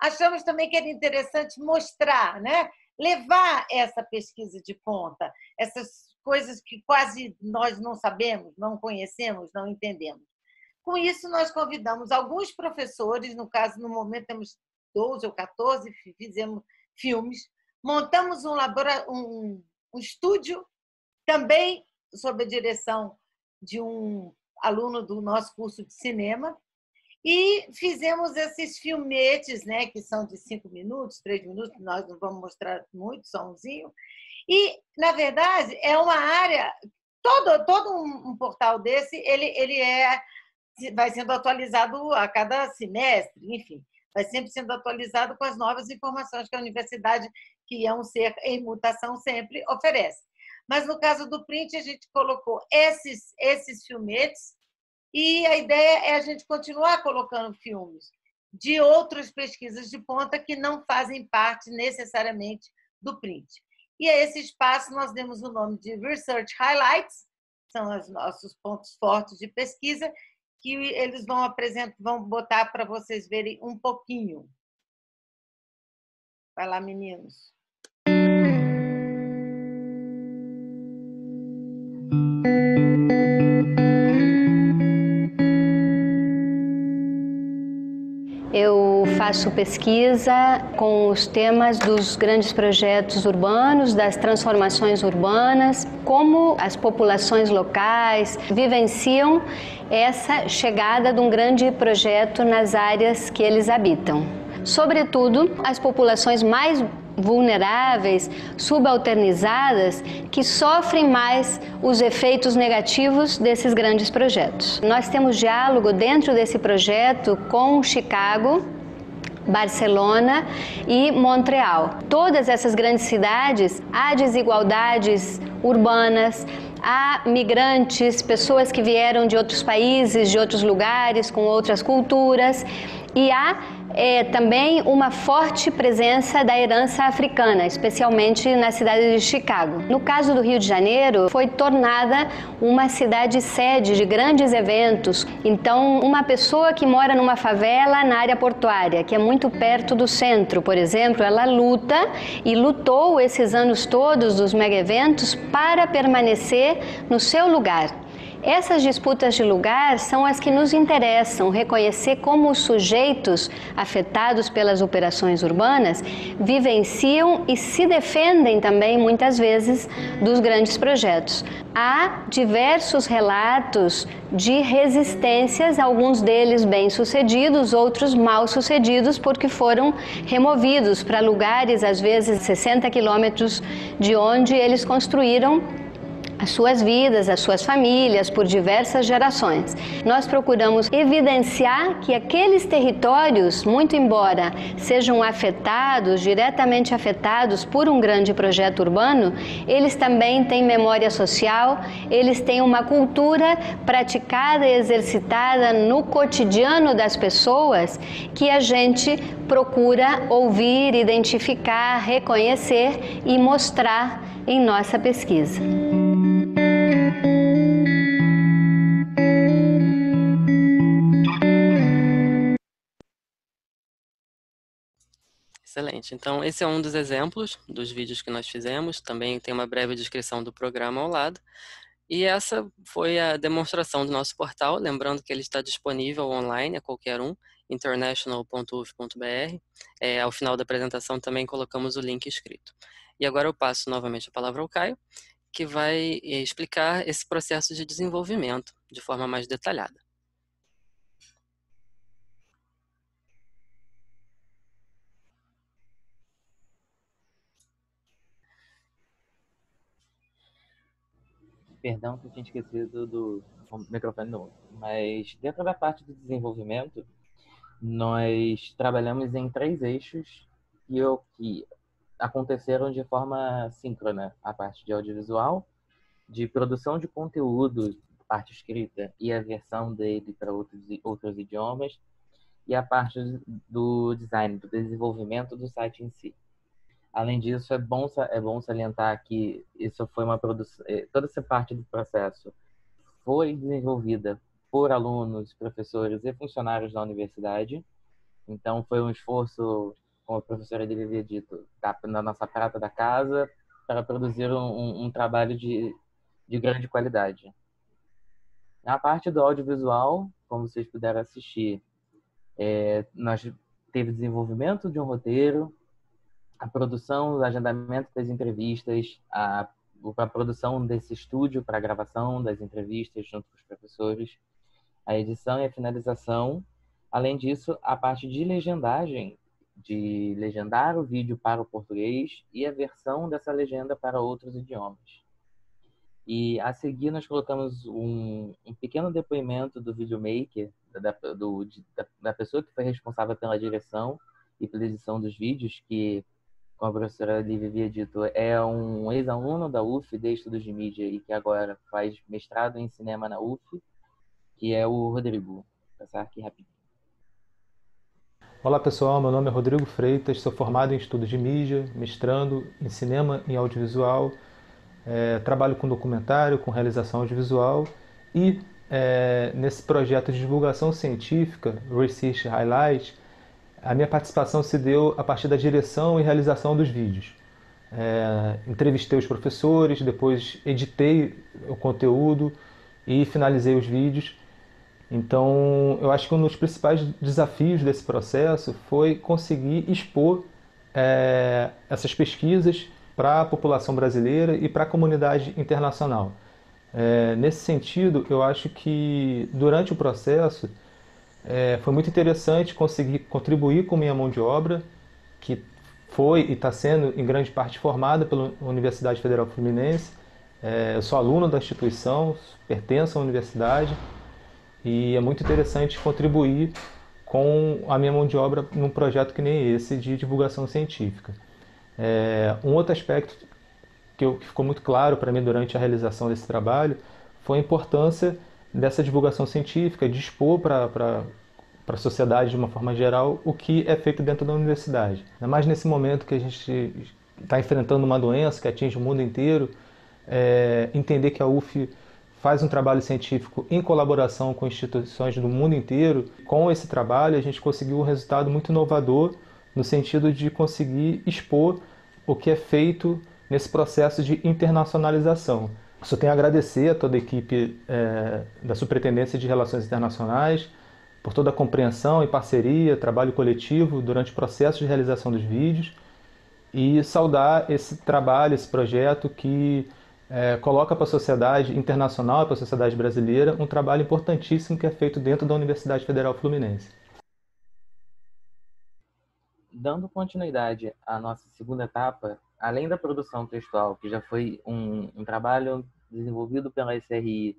achamos também que era interessante mostrar, né? Levar essa pesquisa de ponta, essas coisas que quase nós não sabemos, não conhecemos, não entendemos. Com isso, nós convidamos alguns professores, no caso, no momento temos 12 ou 14, fizemos filmes, montamos um estúdio, também sob a direção de um aluno do nosso curso de cinema, e fizemos esses filmetes, né, que são de 5 minutos, 3 minutos, nós não vamos mostrar muito, só umzinho. E, na verdade, é uma área, todo um portal desse, ele vai sendo atualizado a cada semestre, enfim, vai sempre sendo atualizado com as novas informações que a universidade, que é um ser em mutação, sempre oferece. Mas, no caso do Print, a gente colocou esses filmetes, e a ideia é a gente continuar colocando filmes de outras pesquisas de ponta que não fazem parte necessariamente do Print. E a esse espaço nós demos o nome de Research Highlights, são os nossos pontos fortes de pesquisa, que eles vão botar para vocês verem um pouquinho. Vai lá, meninos. Eu faço pesquisa com os temas dos grandes projetos urbanos, das transformações urbanas, como as populações locais vivenciam essa chegada de um grande projeto nas áreas que eles habitam. Sobretudo, as populações mais vulneráveis, subalternizadas, que sofrem mais os efeitos negativos desses grandes projetos. Nós temos diálogo dentro desse projeto com Chicago, Barcelona e Montreal. Todas essas grandes cidades, há desigualdades urbanas, há migrantes, pessoas que vieram de outros países, de outros lugares, com outras culturas, e há também uma forte presença da herança africana, especialmente na cidade de Chicago. No caso do Rio de Janeiro, foi tornada uma cidade sede de grandes eventos. Então, uma pessoa que mora numa favela na área portuária, que é muito perto do centro, por exemplo, ela luta e lutou esses anos todos dos mega-eventos para permanecer no seu lugar. Essas disputas de lugar são as que nos interessam, reconhecer como os sujeitos afetados pelas operações urbanas vivenciam e se defendem também, muitas vezes, dos grandes projetos. Há diversos relatos de resistências, alguns deles bem-sucedidos, outros mal-sucedidos, porque foram removidos para lugares, às vezes 60 quilômetros de onde eles construíram as suas vidas, as suas famílias, por diversas gerações. Nós procuramos evidenciar que aqueles territórios, muito embora sejam afetados, diretamente afetados por um grande projeto urbano, eles também têm memória social, eles têm uma cultura praticada e exercitada no cotidiano das pessoas que a gente procura ouvir, identificar, reconhecer e mostrar em nossa pesquisa. Excelente. Então, esse é um dos exemplos dos vídeos que nós fizemos. Também tem uma breve descrição do programa ao lado. E essa foi a demonstração do nosso portal. Lembrando que ele está disponível online a qualquer um, international.uf.br. Ao final da apresentação também colocamos o link escrito. E agora eu passo novamente a palavra ao Caio, que vai explicar esse processo de desenvolvimento de forma mais detalhada. Perdão que eu tinha esquecido do microfone novo. Mas dentro da parte do desenvolvimento, nós trabalhamos em 3 eixos que aconteceram de forma síncrona. A parte de audiovisual, de produção de conteúdo, parte escrita e a versão dele para outros idiomas, e a parte do design, do desenvolvimento do site em si. Além disso, é bom salientar que isso foi uma produção, toda essa parte do processo foi desenvolvida por alunos, professores e funcionários da universidade. Então, foi um esforço, como a professora Lívia havia dito, na nossa prata da casa, para produzir um trabalho de grande qualidade. Na parte do audiovisual, como vocês puderam assistir, nós teve desenvolvimento de um roteiro, a produção, o agendamento das entrevistas, a produção desse estúdio para a gravação das entrevistas junto com os professores, a edição e a finalização. Além disso, a parte de legendagem, de legendar o vídeo para o português e a versão dessa legenda para outros idiomas. E a seguir nós colocamos um pequeno depoimento do videomaker, da pessoa que foi responsável pela direção e pela edição dos vídeos, que, como a professora Lívia havia dito, é um ex-aluno da UF de estudos de mídia e que agora faz mestrado em cinema na UF, que é o Rodrigo. Vou passar aqui rapidinho. Olá pessoal, meu nome é Rodrigo Freitas, sou formado em estudos de mídia, mestrando em cinema e audiovisual, trabalho com documentário, com realização audiovisual e nesse projeto de divulgação científica, Research Highlight, a minha participação se deu a partir da direção e realização dos vídeos. Entrevistei os professores, depois editei o conteúdo e finalizei os vídeos. Então, eu acho que um dos principais desafios desse processo foi conseguir expor essas pesquisas para a população brasileira e para a comunidade internacional. Nesse sentido, eu acho que durante o processo foi muito interessante conseguir contribuir com minha mão de obra, que foi e está sendo, em grande parte, formada pela Universidade Federal Fluminense. Eu sou aluno da instituição, pertenço à universidade e é muito interessante contribuir com a minha mão de obra num projeto que nem esse de divulgação científica. Um outro aspecto que ficou muito claro para mim durante a realização desse trabalho foi a importância dessa divulgação científica, de expor para a sociedade de uma forma geral o que é feito dentro da universidade. Ainda mais nesse momento que a gente está enfrentando uma doença que atinge o mundo inteiro, entender que a UF faz um trabalho científico em colaboração com instituições do mundo inteiro. Com esse trabalho a gente conseguiu um resultado muito inovador no sentido de conseguir expor o que é feito nesse processo de internacionalização. Só tenho a agradecer a toda a equipe da Superintendência de Relações Internacionais por toda a compreensão e parceria, trabalho coletivo durante o processo de realização dos vídeos e saudar esse trabalho, esse projeto que coloca para a sociedade internacional e para a sociedade brasileira um trabalho importantíssimo que é feito dentro da Universidade Federal Fluminense. Dando continuidade à nossa segunda etapa, além da produção textual, que já foi um trabalho desenvolvido pela SRI,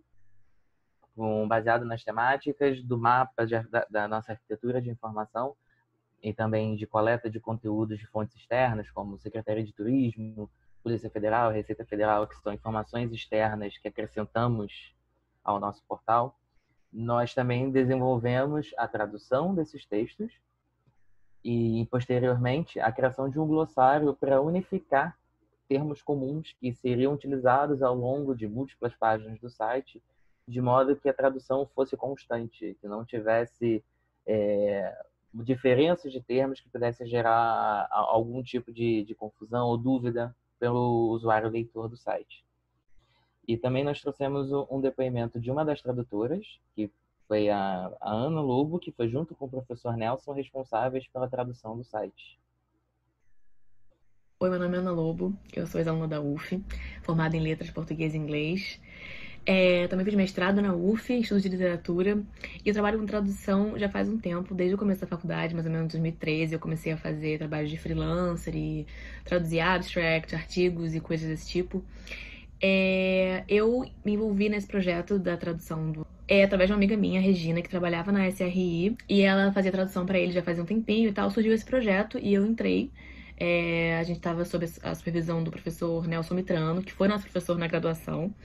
baseado nas temáticas do mapa da nossa arquitetura de informação e também de coleta de conteúdos de fontes externas, como Secretaria de Turismo, Polícia Federal, Receita Federal, que são informações externas que acrescentamos ao nosso portal. Nós também desenvolvemos a tradução desses textos e, posteriormente, a criação de um glossário para unificar termos comuns que seriam utilizados ao longo de múltiplas páginas do site, de modo que a tradução fosse constante, que não tivesse diferenças de termos que pudessem gerar algum tipo de confusão ou dúvida pelo usuário leitor do site. E também nós trouxemos um depoimento de uma das tradutoras, que foi a Ana Lobo, que foi junto com o professor Nelson responsáveis pela tradução do site. Oi, meu nome é Ana Lobo, eu sou ex-aluna da UF, formada em Letras Português e Inglês. Também fiz mestrado na UF, em Estudos de Literatura, e eu trabalho com tradução já faz um tempo, desde o começo da faculdade, mais ou menos em 2013, eu comecei a fazer trabalhos de freelancer e traduzir abstract, artigos e coisas desse tipo. Eu me envolvi nesse projeto da tradução através de uma amiga minha, Regina, que trabalhava na SRI, e ela fazia tradução para ele já fazia um tempinho e tal, surgiu esse projeto e eu entrei. A gente estava sob a supervisão do professor Nelson Mitrano, que foi nosso professor na graduação.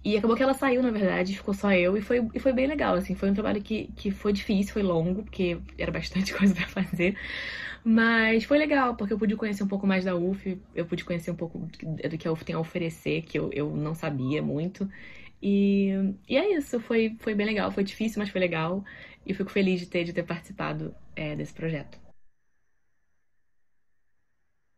E acabou que ela saiu, na verdade, ficou só eu, e foi bem legal, assim, foi um trabalho que foi difícil, foi longo, porque era bastante coisa pra fazer, mas foi legal, porque eu pude conhecer um pouco mais da UF, eu pude conhecer um pouco do que a UF tem a oferecer, que eu não sabia muito, e é isso, foi bem legal, foi difícil, mas foi legal, e eu fico feliz de ter participado desse projeto.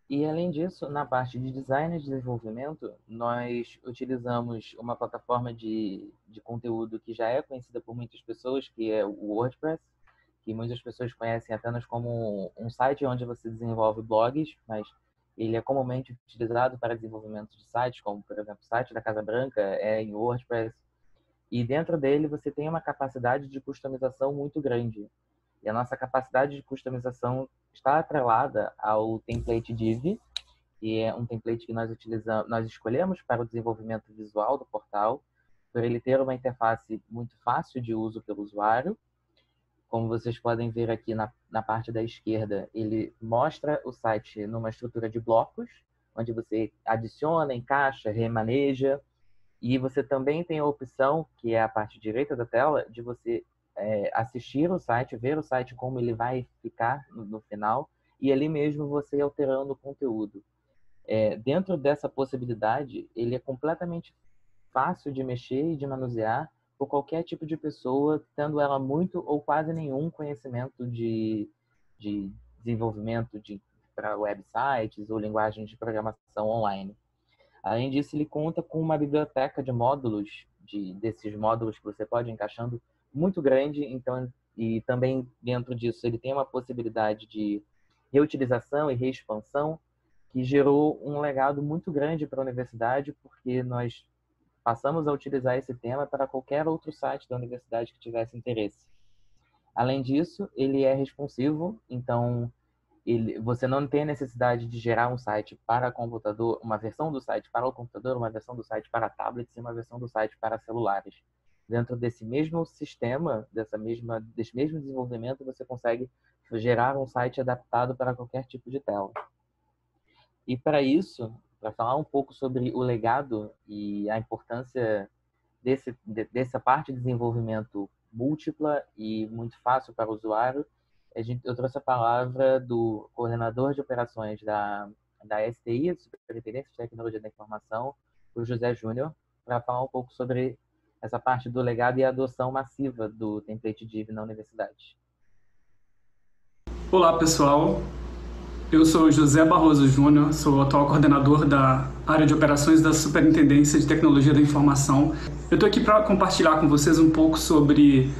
E, além disso, na parte de design e desenvolvimento, nós utilizamos uma plataforma de conteúdo que já é conhecida por muitas pessoas, que é o WordPress, que muitas pessoas conhecem apenas como um site onde você desenvolve blogs, mas ele é comumente utilizado para desenvolvimento de sites, como, por exemplo, o site da Casa Branca é em WordPress. E dentro dele você tem uma capacidade de customização muito grande. E a nossa capacidade de customização está atrelada ao template Div, que é um template que nós escolhemos para o desenvolvimento visual do portal, por ele ter uma interface muito fácil de uso pelo usuário. Como vocês podem ver aqui na parte da esquerda, ele mostra o site numa estrutura de blocos, onde você adiciona, encaixa, remaneja, e você também tem a opção, que é a parte direita da tela, de você assistir o site, ver o site como ele vai ficar no final, e ali mesmo você ir alterando o conteúdo. Dentro dessa possibilidade, ele é completamente fácil de mexer e de manusear por qualquer tipo de pessoa, tendo ela muito ou quase nenhum conhecimento de desenvolvimento para websites ou linguagens de programação online. Além disso, ele conta com uma biblioteca de módulos, desses módulos que você pode ir encaixando, muito grande, então, e também dentro disso ele tem uma possibilidade de reutilização e reexpansão, que gerou um legado muito grande para a universidade, porque nós passamos a utilizar esse tema para qualquer outro site da universidade que tivesse interesse. Além disso, ele é responsivo, então você não tem a necessidade de gerar um site para computador, uma versão do site para o computador, uma versão do site para tablets e uma versão do site para celulares. Dentro desse mesmo sistema, desse mesmo desenvolvimento, você consegue gerar um site adaptado para qualquer tipo de tela. E para isso, para falar um pouco sobre o legado e a importância dessa parte de desenvolvimento múltipla e muito fácil para o usuário, eu trouxe a palavra do coordenador de operações da STI, Superintendência de Tecnologia da Informação, o José Júnior, para falar um pouco sobre essa parte do legado e a adoção massiva do template Div na universidade. Olá, pessoal. Eu sou José Barroso Júnior, sou o atual coordenador da área de operações da Superintendência de Tecnologia da Informação. Eu estou aqui para compartilhar com vocês um pouco sobre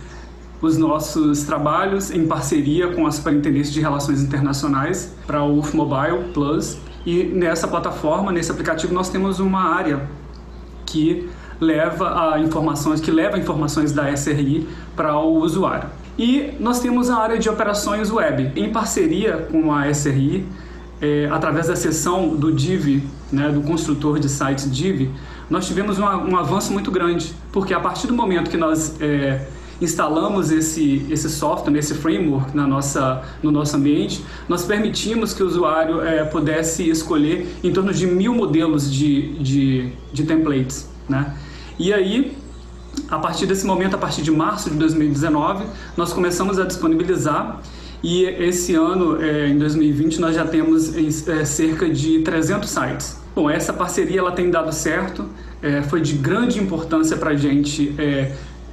os nossos trabalhos em parceria com a Superintendência de Relações Internacionais para o UF Mobile Plus. E nessa plataforma, nesse aplicativo, nós temos uma área que leva informações da SRI para o usuário. E nós temos a área de operações web. Em parceria com a SRI, através da seção do Div, né, do construtor de sites Div, nós tivemos um avanço muito grande, porque a partir do momento que nós instalamos esse software, esse framework no nosso ambiente, nós permitimos que o usuário pudesse escolher em torno de 1000 modelos de templates, né? E aí, a partir desse momento, a partir de março de 2019, nós começamos a disponibilizar, e esse ano, em 2020, nós já temos cerca de 300 sites. Bom, essa parceria ela tem dado certo, foi de grande importância para a gente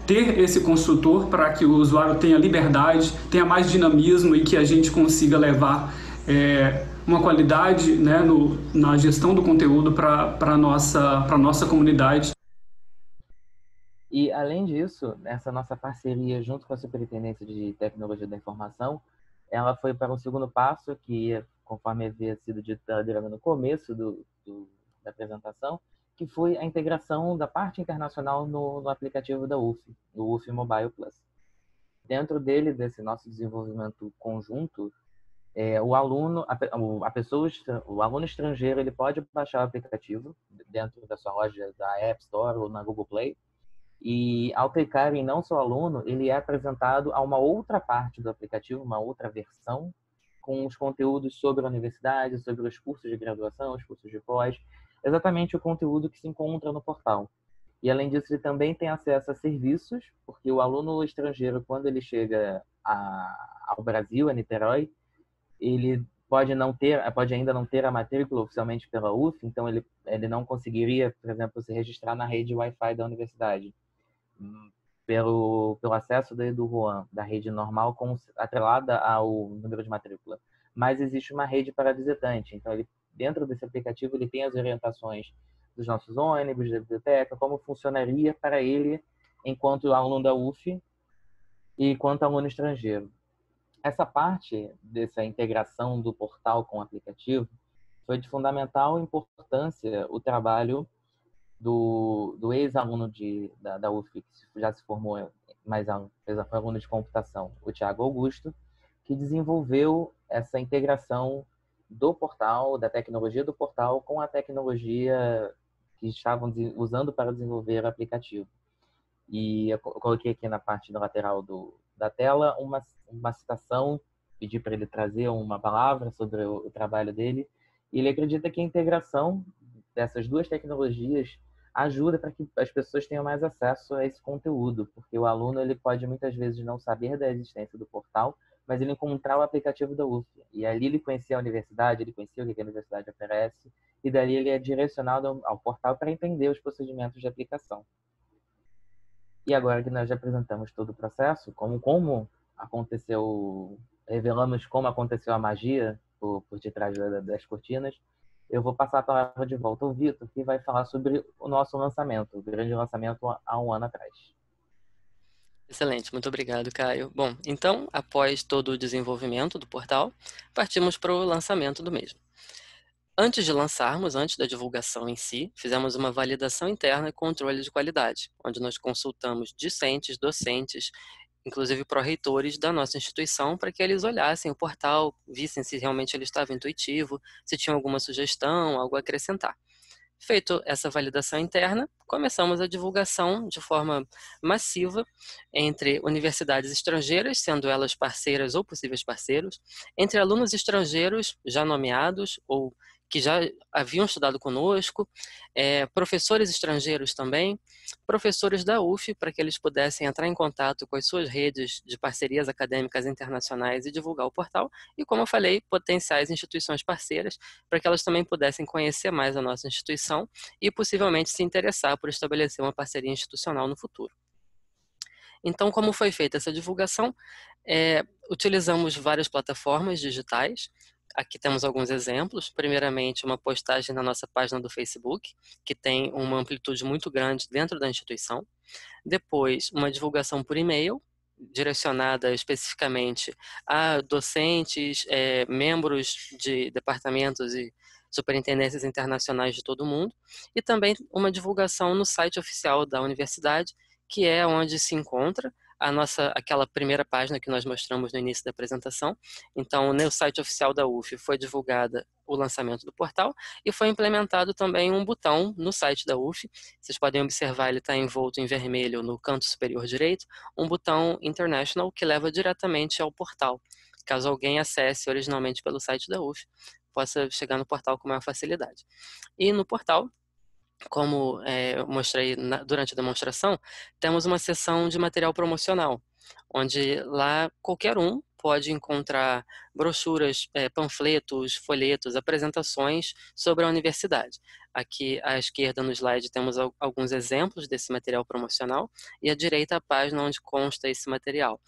ter esse construtor para que o usuário tenha liberdade, tenha mais dinamismo e que a gente consiga levar uma qualidade, né, na gestão do conteúdo para a nossa comunidade. E, além disso, essa nossa parceria junto com a Superintendência de Tecnologia da Informação, ela foi para um segundo passo, que, conforme havia sido dito pela Adriana no começo da apresentação, que foi a integração da parte internacional no aplicativo da UF, do UF Mobile Plus. Dentro desse nosso desenvolvimento conjunto, o aluno estrangeiro ele pode baixar o aplicativo dentro da sua loja da App Store ou na Google Play, e ao clicar em Não Sou Aluno, ele é apresentado a uma outra parte do aplicativo, uma outra versão, com os conteúdos sobre a universidade, sobre os cursos de graduação, os cursos de pós, exatamente o conteúdo que se encontra no portal. E, além disso, ele também tem acesso a serviços, porque o aluno estrangeiro, quando ele chega ao Brasil, a Niterói, ele pode ainda não ter a matrícula oficialmente pela UF, então ele não conseguiria, por exemplo, se registrar na rede Wi-Fi da universidade, pelo acesso do Juan, da rede normal, atrelada ao número de matrícula. Mas existe uma rede para visitante, então dentro desse aplicativo ele tem as orientações dos nossos ônibus, da biblioteca, como funcionaria para ele enquanto aluno da UF e enquanto aluno estrangeiro. Essa parte dessa integração do portal com o aplicativo foi de fundamental importância o trabalho do ex-aluno da UF, que já se formou foi aluno de computação, o Thiago Augusto, que desenvolveu essa integração do portal, da tecnologia do portal, com a tecnologia que estavam usando para desenvolver o aplicativo. E eu coloquei aqui na parte da lateral da tela uma citação, pedi para ele trazer uma palavra sobre o trabalho dele, e ele acredita que a integração dessas duas tecnologias ajuda para que as pessoas tenham mais acesso a esse conteúdo, porque o aluno ele pode muitas vezes não saber da existência do portal, mas ele encontrar o aplicativo da UF. E ali ele conhecia a universidade, ele conhecia o que a universidade oferece, e dali ele é direcionado ao portal para entender os procedimentos de aplicação. E agora que nós já apresentamos todo o processo, como aconteceu, revelamos como aconteceu a magia por detrás das cortinas, eu vou passar a palavra de volta ao Vitor, que vai falar sobre o nosso lançamento, o grande lançamento há um ano atrás. Excelente, muito obrigado, Caio. Bom, então, após todo o desenvolvimento do portal, partimos para o lançamento do mesmo. Antes de lançarmos, antes da divulgação em si, fizemos uma validação interna e controle de qualidade, onde nós consultamos discentes, docentes inclusive pró-reitores da nossa instituição, para que eles olhassem o portal, vissem se realmente ele estava intuitivo, se tinha alguma sugestão, algo a acrescentar. Feito essa validação interna, começamos a divulgação de forma massiva entre universidades estrangeiras, sendo elas parceiras ou possíveis parceiros, entre alunos estrangeiros já nomeados ou que já haviam estudado conosco, professores estrangeiros também, professores da UF, para que eles pudessem entrar em contato com as suas redes de parcerias acadêmicas internacionais e divulgar o portal, e, como eu falei, potenciais instituições parceiras, para que elas também pudessem conhecer mais a nossa instituição e possivelmente se interessar por estabelecer uma parceria institucional no futuro. Então, como foi feita essa divulgação? Utilizamos várias plataformas digitais. Aqui temos alguns exemplos. Primeiramente, uma postagem na nossa página do Facebook, que tem uma amplitude muito grande dentro da instituição. Depois, uma divulgação por e-mail, direcionada especificamente a docentes, membros de departamentos e superintendências internacionais de todo o mundo. E também uma divulgação no site oficial da universidade, que é onde se encontra aquela primeira página que nós mostramos no início da apresentação. Então, no site oficial da UF foi divulgada o lançamento do portal e foi implementado também um botão no site da UF. Vocês podem observar, ele está envolto em vermelho no canto superior direito, um botão International que leva diretamente ao portal. Caso alguém acesse originalmente pelo site da UF, possa chegar no portal com maior facilidade. E no portal, como eu mostrei durante a demonstração, temos uma seção de material promocional, onde lá qualquer um pode encontrar brochuras, panfletos, folhetos, apresentações sobre a universidade. Aqui à esquerda no slide temos alguns exemplos desse material promocional e à direita a página onde consta esse material.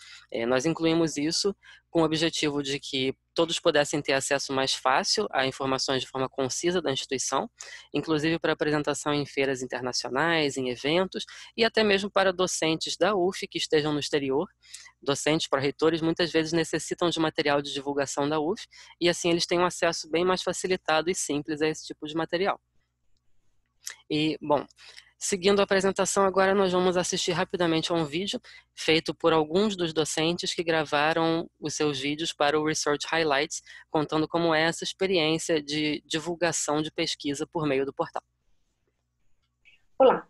Nós incluímos isso com o objetivo de que todos pudessem ter acesso mais fácil a informações de forma concisa da instituição, inclusive para apresentação em feiras internacionais, em eventos, e até mesmo para docentes da UF que estejam no exterior. Docentes pró-reitores muitas vezes necessitam de material de divulgação da UF, e assim eles têm um acesso bem mais facilitado e simples a esse tipo de material. E, bom, seguindo a apresentação, agora nós vamos assistir rapidamente a um vídeo feito por alguns dos docentes que gravaram os seus vídeos para o Research Highlights, contando como é essa experiência de divulgação de pesquisa por meio do portal. Olá,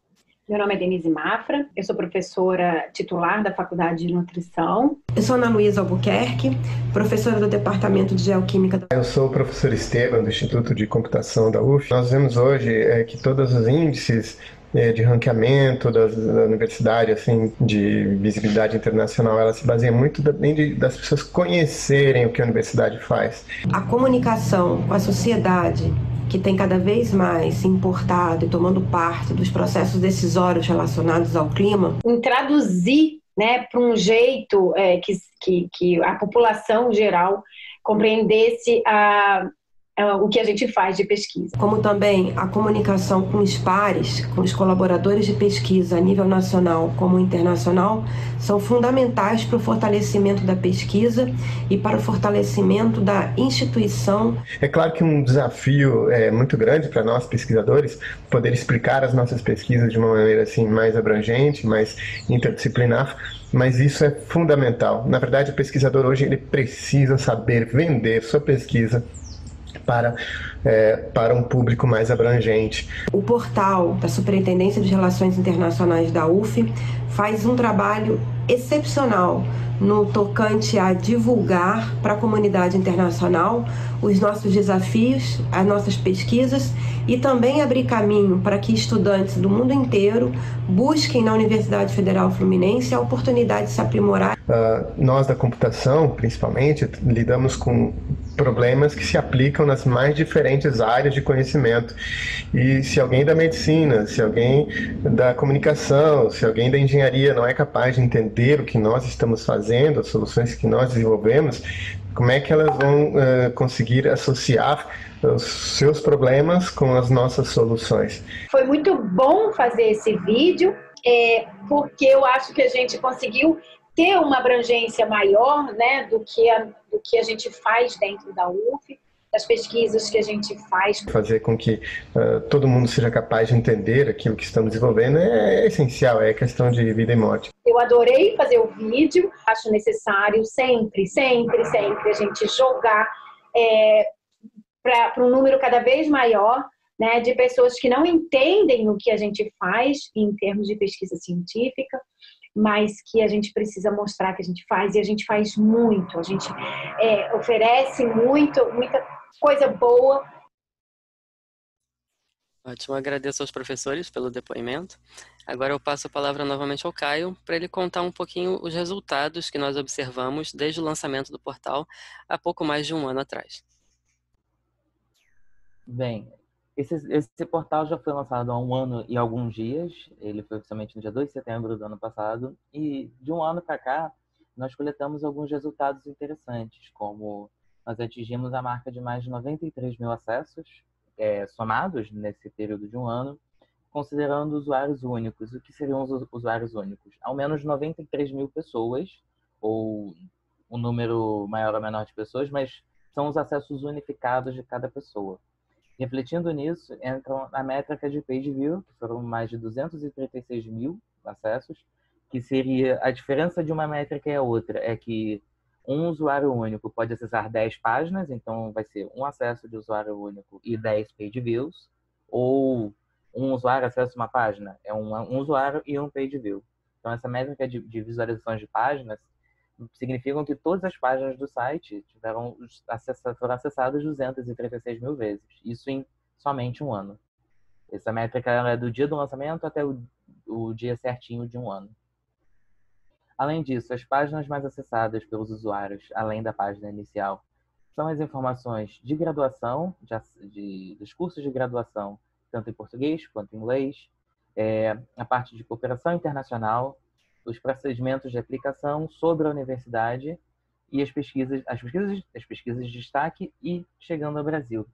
meu nome é Denise Mafra, eu sou professora titular da Faculdade de Nutrição. Eu sou Ana Luísa Albuquerque, professora do Departamento de Geoquímica. Eu sou o professor Esteban, do Instituto de Computação da UF. Nós vemos hoje que todos os índices de ranqueamento da universidade, assim, de visibilidade internacional, ela se baseia muito das pessoas conhecerem o que a universidade faz. A comunicação com a sociedade, que tem cada vez mais se importado e tomando parte dos processos decisórios relacionados ao clima. Em traduzir, né, para um jeito que a população geral compreendesse o que a gente faz de pesquisa. Como também a comunicação com os pares, com os colaboradores de pesquisa a nível nacional como internacional, são fundamentais para o fortalecimento da pesquisa e para o fortalecimento da instituição. É claro que um desafio muito grande para nós pesquisadores poder explicar as nossas pesquisas de uma maneira assim mais abrangente, mais interdisciplinar, mas isso é fundamental. Na verdade, o pesquisador hoje ele precisa saber vender sua pesquisa para um público mais abrangente. O portal da Superintendência de Relações Internacionais da UF faz um trabalho excepcional no tocante a divulgar para a comunidade internacional os nossos desafios, as nossas pesquisas e também abrir caminho para que estudantes do mundo inteiro busquem na Universidade Federal Fluminense a oportunidade de se aprimorar. Nós da computação, principalmente, lidamos com problemas que se aplicam nas mais diferentes áreas de conhecimento. E se alguém da medicina, se alguém da comunicação, se alguém da engenharia não é capaz de entender o que nós estamos fazendo, as soluções que nós desenvolvemos, como é que elas vão conseguir associar os seus problemas com as nossas soluções? Foi muito bom fazer esse vídeo, porque eu acho que a gente conseguiu ter uma abrangência maior, né, do que a gente faz dentro da UF. das pesquisas que a gente faz. Fazer com que todo mundo seja capaz de entender aquilo que estamos desenvolvendo é essencial, é questão de vida e morte. Eu adorei fazer o vídeo, acho necessário sempre a gente jogar para um número cada vez maior, né, de pessoas que não entendem o que a gente faz em termos de pesquisa científica, mas que a gente precisa mostrar que a gente faz, e a gente faz muito, a gente oferece muita coisa boa. Ótimo, agradeço aos professores pelo depoimento. Agora eu passo a palavra novamente ao Caio, para ele contar um pouquinho os resultados que nós observamos desde o lançamento do portal há pouco mais de um ano atrás. Bem, esse portal já foi lançado há 1 ano e alguns dias. Ele foi oficialmente no dia 2 de setembro do ano passado. E de 1 ano para cá, nós coletamos alguns resultados interessantes, como nós atingimos a marca de mais de 93 mil acessos somados nesse período de 1 ano, considerando usuários únicos. O que seriam os usuários únicos? Ao menos 93 mil pessoas, ou um número maior ou menor de pessoas, mas são os acessos unificados de cada pessoa. Refletindo nisso, entram a métrica de page view, que foram mais de 236 mil acessos, que seria a diferença de uma métrica e a outra, é que um usuário único pode acessar 10 páginas, então vai ser um acesso de usuário único e 10 page views, ou um usuário acessa uma página, é um usuário e um page view. Então essa métrica de visualizações de páginas significam que todas as páginas do site foram acessadas 236 mil vezes. Isso em somente 1 ano. Essa métrica é do dia do lançamento até o dia certinho de 1 ano. Além disso, as páginas mais acessadas pelos usuários, além da página inicial, são as informações de graduação, dos cursos de graduação, tanto em português quanto em inglês, a parte de cooperação internacional, os procedimentos de aplicação sobre a universidade e as pesquisas de destaque e chegando ao Brasil.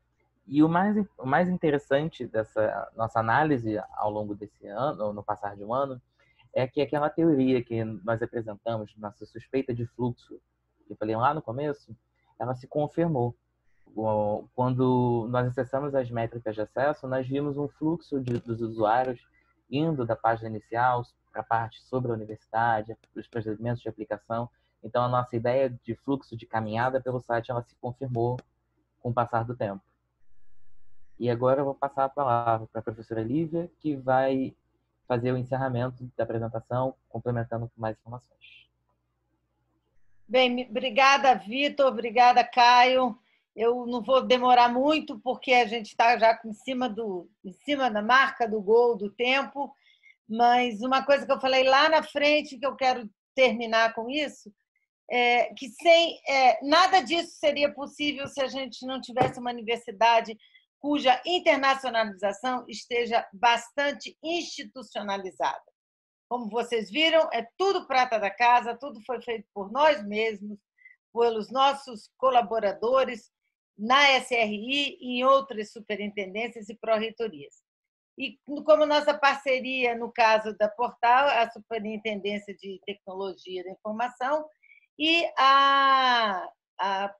E o mais interessante dessa nossa análise ao longo desse ano, no passar de 1 ano, é que aquela teoria que nós apresentamos, nossa suspeita de fluxo, que eu falei lá no começo, ela se confirmou. Quando nós acessamos as métricas de acesso, nós vimos um fluxo dos usuários indo da página inicial para a parte sobre a universidade, os procedimentos de aplicação. Então, a nossa ideia de fluxo de caminhada pelo site, ela se confirmou com o passar do tempo. E agora eu vou passar a palavra para a professora Lívia, que vai fazer o encerramento da apresentação, complementando com mais informações. Bem, obrigada, Vitor, obrigada, Caio. Eu não vou demorar muito, porque a gente está já em cima da marca do gol do tempo, mas uma coisa que eu falei lá na frente, que eu quero terminar com isso, é que nada disso seria possível se a gente não tivesse uma universidade cuja internacionalização esteja bastante institucionalizada. Como vocês viram, é tudo prata da casa, tudo foi feito por nós mesmos, pelos nossos colaboradores na SRI e em outras superintendências e pró-reitorias. E como nossa parceria, no caso da Portal, a Superintendência de Tecnologia da Informação e a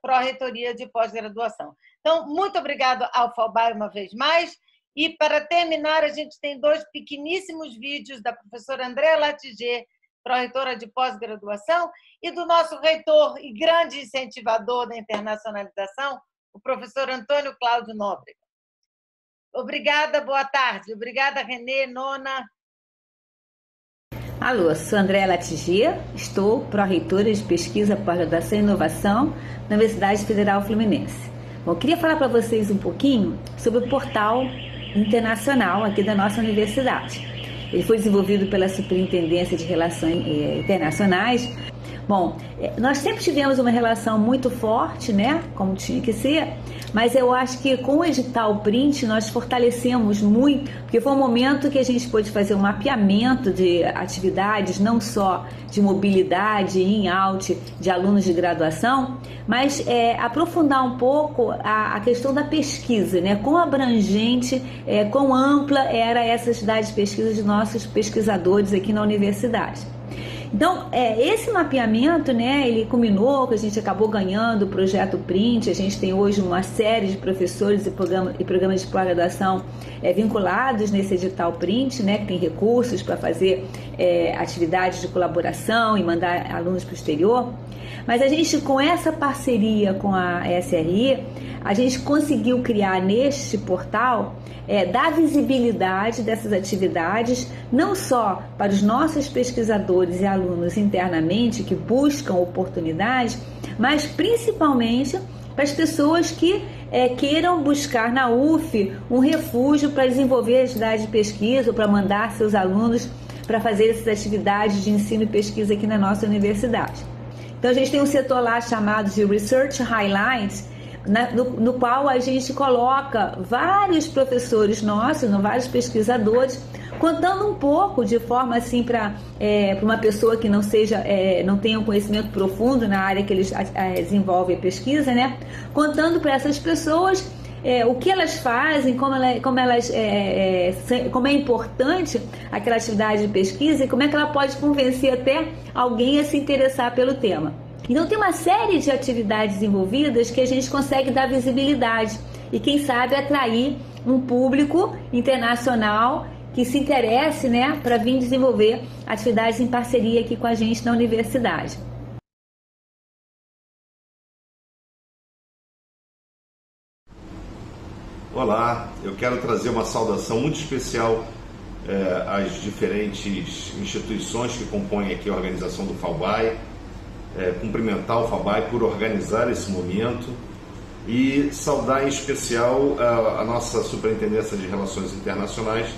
Pró-Reitoria de Pós-Graduação. Então, muito obrigado ao FAUBAI uma vez mais. E, para terminar, a gente tem 2 pequeníssimos vídeos da professora Andréa Latiger, pró-reitora de pós-graduação, e do nosso reitor e grande incentivador da internacionalização, o professor Antônio Cláudio Nóbrega. Obrigada, boa tarde. Obrigada, Renê, Nona. Alô, sou Andréa Latiger, estou pró-reitora de pesquisa, pós-graduação e inovação na Universidade Federal Fluminense. Bom, eu queria falar para vocês um pouquinho sobre o portal internacional aqui da nossa universidade. Ele foi desenvolvido pela Superintendência de Relações Internacionais. Bom, nós sempre tivemos uma relação muito forte, né, como tinha que ser, mas eu acho que com o edital print nós fortalecemos muito, porque foi um momento que a gente pôde fazer um mapeamento de atividades, não só de mobilidade in out de alunos de graduação, mas aprofundar um pouco a questão da pesquisa, né? Quão abrangente, quão ampla era essa cidade de pesquisa de nossos pesquisadores aqui na universidade. Então, esse mapeamento, né, ele culminou, que a gente acabou ganhando o projeto Print. A gente tem hoje uma série de professores e programas de pós-graduação vinculados nesse edital Print, né, que tem recursos para fazer atividades de colaboração e mandar alunos para o exterior. Mas a gente, com essa parceria com a SRI, a gente conseguiu criar neste portal, dar visibilidade dessas atividades, não só para os nossos pesquisadores e alunos internamente que buscam oportunidades, mas principalmente para as pessoas que queiram buscar na UF um refúgio para desenvolver atividade de pesquisa ou para mandar seus alunos para fazer essas atividades de ensino e pesquisa aqui na nossa universidade. Então, a gente tem um setor lá chamado de Research Highlights, no qual a gente coloca vários professores nossos, vários pesquisadores, contando um pouco de forma assim para uma pessoa que não tenha um conhecimento profundo na área que eles desenvolvem a pesquisa, né? Contando para essas pessoas o que elas fazem, como é importante aquela atividade de pesquisa e como é que ela pode convencer até alguém a se interessar pelo tema. Então tem uma série de atividades envolvidas que a gente consegue dar visibilidade e quem sabe atrair um público internacional que se interesse, né, para vir desenvolver atividades em parceria aqui com a gente na universidade. Olá, eu quero trazer uma saudação muito especial às diferentes instituições que compõem aqui a organização do FAUBAI, cumprimentar o FAUBAI por organizar esse momento e saudar em especial a nossa Superintendência de Relações Internacionais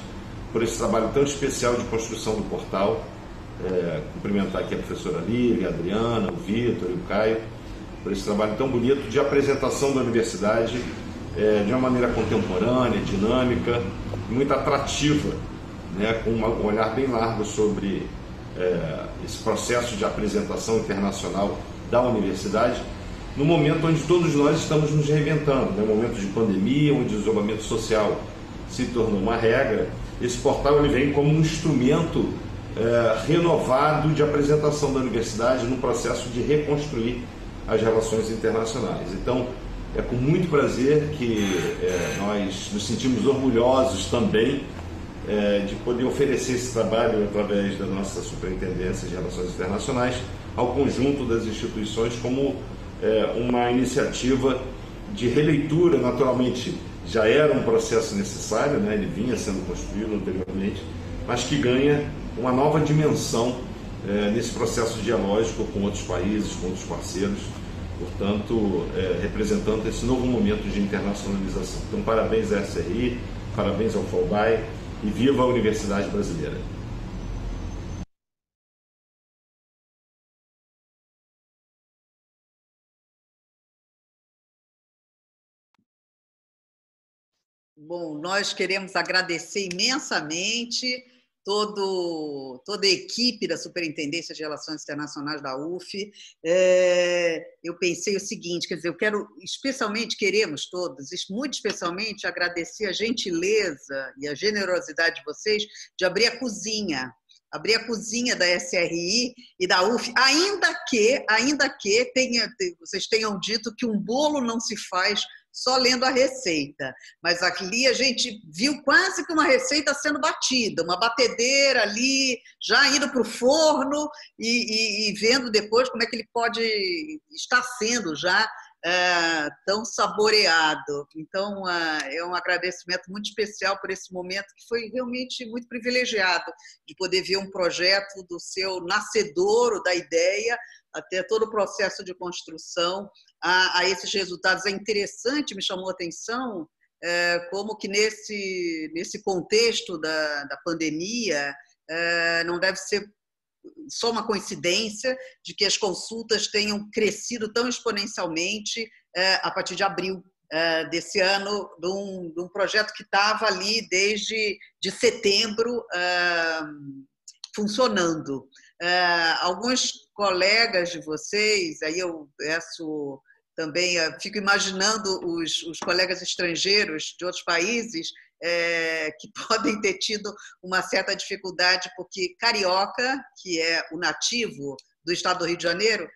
por esse trabalho tão especial de construção do portal. Cumprimentar aqui a professora Lívia, a Adriana, o Vitor e o Caio por esse trabalho tão bonito de apresentação da universidade de uma maneira contemporânea, dinâmica, muito atrativa, né, com um olhar bem largo sobre esse processo de apresentação internacional da universidade, no momento onde todos nós estamos nos reinventando, no momento de pandemia, onde o isolamento social se tornou uma regra. Esse portal ele vem como um instrumento renovado de apresentação da universidade no processo de reconstruir as relações internacionais. Então, é com muito prazer que nós nos sentimos orgulhosos também de poder oferecer esse trabalho através da nossa Superintendência de Relações Internacionais ao conjunto das instituições como uma iniciativa de releitura. Naturalmente, já era um processo necessário, né? Ele vinha sendo construído anteriormente, mas que ganha uma nova dimensão nesse processo dialógico com outros países, com outros parceiros, portanto, representando esse novo momento de internacionalização. Então, parabéns à SRI, parabéns ao FAUBAI e viva a Universidade Brasileira! Bom, nós queremos agradecer imensamente toda a equipe da Superintendência de Relações Internacionais da UF. Eu pensei o seguinte, quer dizer, queremos todos, muito especialmente, agradecer a gentileza e a generosidade de vocês de abrir a cozinha da SRI e da UF, ainda que vocês tenham dito que um bolo não se faz só lendo a receita, mas ali a gente viu quase que uma receita sendo batida, uma batedeira ali, já indo para o forno e vendo depois como é que ele pode estar sendo já tão saboreado. Então, é um agradecimento muito especial por esse momento, que foi realmente muito privilegiado, de poder ver um projeto do seu nascedouro, da ideia, até todo o processo de construção a esses resultados. É interessante, me chamou a atenção, como que nesse contexto da pandemia, não deve ser só uma coincidência de que as consultas tenham crescido tão exponencialmente a partir de abril desse ano, de um projeto que estava ali desde setembro funcionando. Alguns colegas de vocês, aí eu peço também, fico imaginando os colegas estrangeiros de outros países, que podem ter tido uma certa dificuldade, porque carioca, que é o nativo do estado do Rio de Janeiro,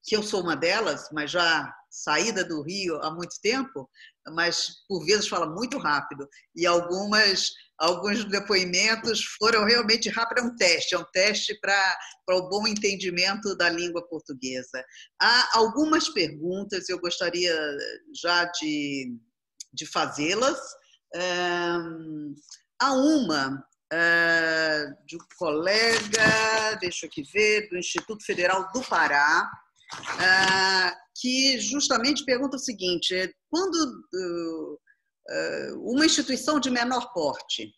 que eu sou uma delas, mas já saída do Rio há muito tempo, mas por vezes fala muito rápido, e alguns depoimentos foram realmente rápidos. É um teste para o bom entendimento da língua portuguesa. Há algumas perguntas, eu gostaria já de fazê-las. Há uma de um colega, deixa eu aqui ver, do Instituto Federal do Pará, que justamente pergunta o seguinte: quando uma instituição de menor porte,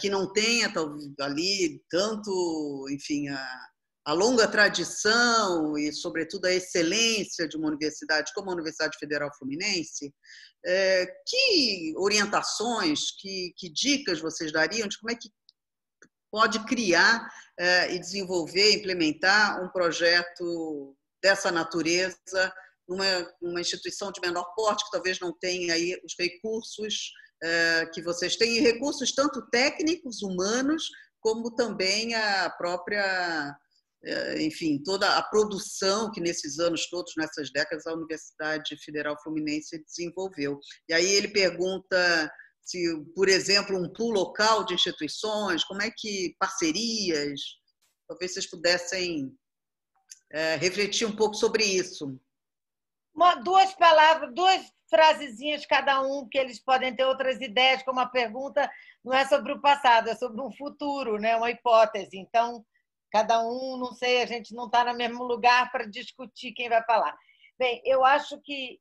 que não tenha ali tanto, enfim, a longa tradição e, sobretudo, a excelência de uma universidade como a Universidade Federal Fluminense, que orientações, que dicas vocês dariam de como é que pode criar e desenvolver, implementar um projeto dessa natureza numa instituição de menor porte, que talvez não tenha aí os recursos que vocês têm, e recursos tanto técnicos, humanos, como também a própria, enfim, toda a produção que nesses anos todos, nessas décadas, a Universidade Federal Fluminense desenvolveu. E aí ele pergunta se, por exemplo, um pool local de instituições, como é que parcerias, talvez vocês pudessem refletir um pouco sobre isso. Duas palavras, duas frasezinhas cada um, que eles podem ter outras ideias, como a pergunta não é sobre o passado, é sobre um futuro, né? Uma hipótese. Então, cada um, não sei, a gente não está no mesmo lugar para discutir quem vai falar. Bem, eu acho que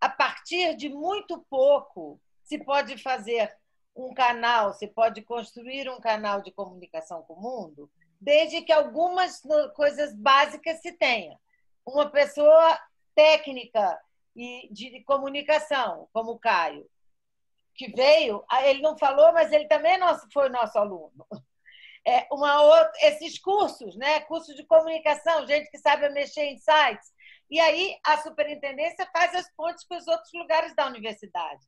a partir de muito pouco se pode fazer um canal, se pode construir um canal de comunicação com o mundo, desde que algumas coisas básicas se tenha. Uma pessoa técnica e de comunicação, como o Caio, que veio, ele não falou, mas ele também foi nosso aluno. Esses cursos, né? Cursos de comunicação, gente que sabe mexer em sites. E aí a superintendência faz as pontes com os outros lugares da universidade.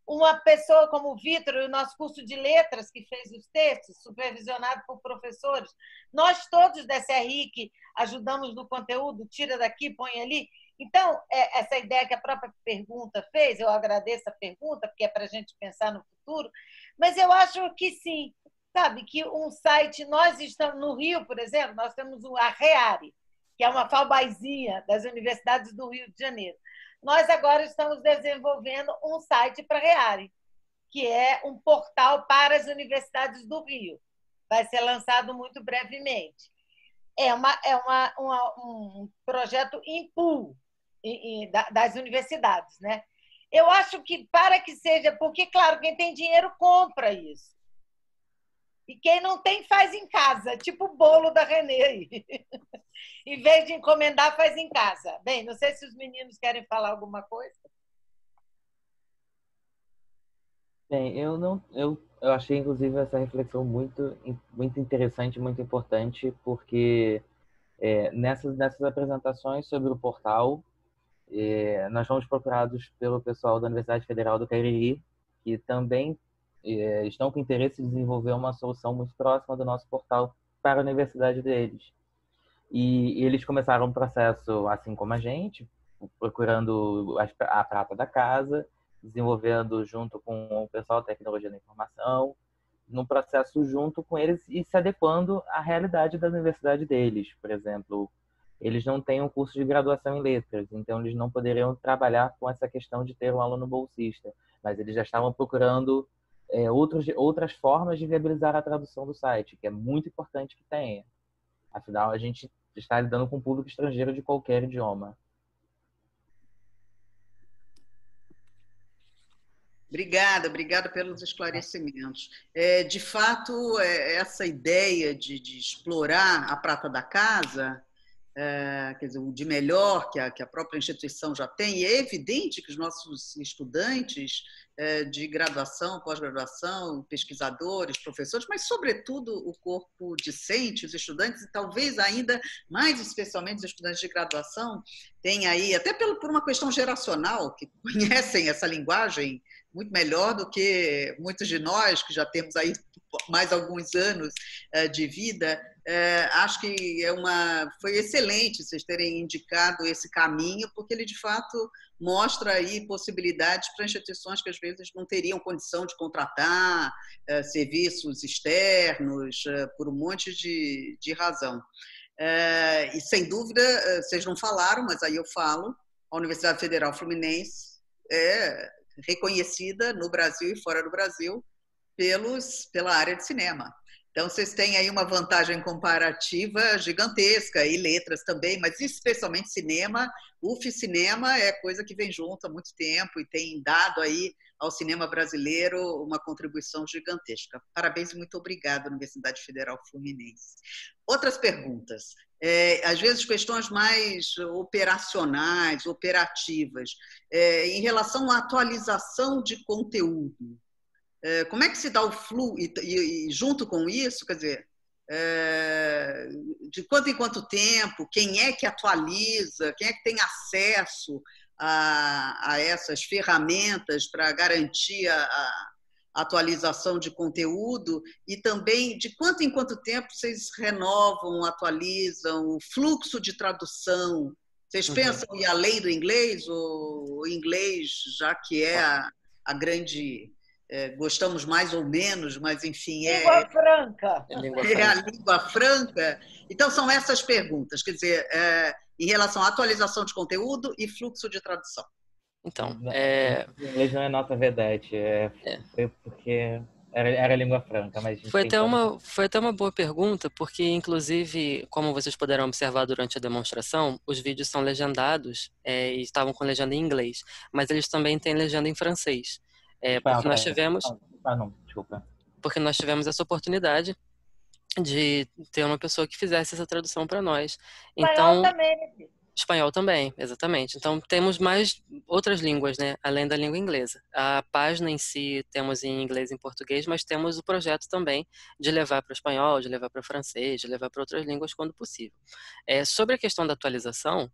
Uma pessoa como o Vitor, o nosso curso de letras, que fez os textos, supervisionado por professores, nós todos da SRI que ajudamos no conteúdo, tira daqui, põe ali. Então, essa ideia que a própria pergunta fez, eu agradeço a pergunta, porque é para a gente pensar no futuro, mas eu acho que sim, sabe, que um site, nós estamos no Rio, por exemplo, nós temos a REARE, que é uma falbaizinha das universidades do Rio de Janeiro. Nós agora estamos desenvolvendo um site para a REARE, que é um portal para as universidades do Rio. Vai ser lançado muito brevemente. É um projeto em pool das universidades, né? Eu acho que para que seja, porque, claro, quem tem dinheiro compra isso. E quem não tem, faz em casa, tipo o bolo da Renê. Em vez de encomendar, faz em casa. Bem, não sei se os meninos querem falar alguma coisa. Bem, eu achei, inclusive, essa reflexão muito interessante, muito importante, porque nessas apresentações sobre o portal, nós fomos procurados pelo pessoal da Universidade Federal do Cariri, que também estão com interesse em desenvolver uma solução muito próxima do nosso portal para a universidade deles. E eles começaram um processo, assim como a gente, procurando a prata da casa, desenvolvendo junto com o pessoal da tecnologia da informação, num processo junto com eles e se adequando à realidade da universidade deles. Por exemplo, eles não têm um curso de graduação em letras, então eles não poderiam trabalhar com essa questão de ter um aluno bolsista, mas eles já estavam procurando outras formas de viabilizar a tradução do site, que é muito importante que tenha. Afinal, a gente está lidando com um público estrangeiro de qualquer idioma. Obrigada pelos esclarecimentos. De fato, essa ideia de explorar a prata da casa, quer dizer, o de melhor que a própria instituição já tem, e é evidente que os nossos estudantes de graduação, pós-graduação, pesquisadores, professores, mas, sobretudo, o corpo discente, os estudantes, e talvez ainda mais especialmente os estudantes de graduação, têm aí, até por uma questão geracional, que conhecem essa linguagem muito melhor do que muitos de nós, que já temos aí mais alguns anos de vida. Acho que foi excelente vocês terem indicado esse caminho, porque ele, de fato, mostra aí possibilidades para instituições que, às vezes, não teriam condição de contratar serviços externos, por um monte de razão. E, sem dúvida, vocês não falaram, mas aí eu falo, a Universidade Federal Fluminense é reconhecida no Brasil e fora do Brasil pela área de cinema. Então, vocês têm aí uma vantagem comparativa gigantesca, e letras também, mas especialmente cinema. UF Cinema é coisa que vem junto há muito tempo e tem dado aí ao cinema brasileiro uma contribuição gigantesca. Parabéns e muito obrigada, Universidade Federal Fluminense. Outras perguntas. Às vezes, questões mais operacionais, operativas, em relação à atualização de conteúdo. Como é que se dá o fluxo, e junto com isso, quer dizer, de quanto em quanto tempo, quem é que atualiza, quem é que tem acesso a essas ferramentas para garantir a atualização de conteúdo, e também de quanto em quanto tempo vocês renovam, atualizam o fluxo de tradução? Vocês pensam em ir além do inglês, ou o inglês, já que é a grande... gostamos mais ou menos, mas enfim... Língua franca. É a língua franca. Então, são essas perguntas, quer dizer, em relação à atualização de conteúdo e fluxo de tradução. Então, o inglês não é nota vedete, foi porque era língua franca, mas... Foi até uma boa pergunta, porque, inclusive, como vocês puderam observar durante a demonstração, os vídeos são legendados e estavam com legenda em inglês, mas eles também têm legenda em francês. Porque nós tivemos... não, desculpa. Porque nós tivemos essa oportunidade de ter uma pessoa que fizesse essa tradução para nós. Espanhol também. Espanhol também, exatamente. Então, temos mais outras línguas, né, além da língua inglesa. A página em si temos em inglês e em português, mas temos o projeto também de levar para o espanhol, de levar para o francês, de levar para outras línguas quando possível. Sobre a questão da atualização,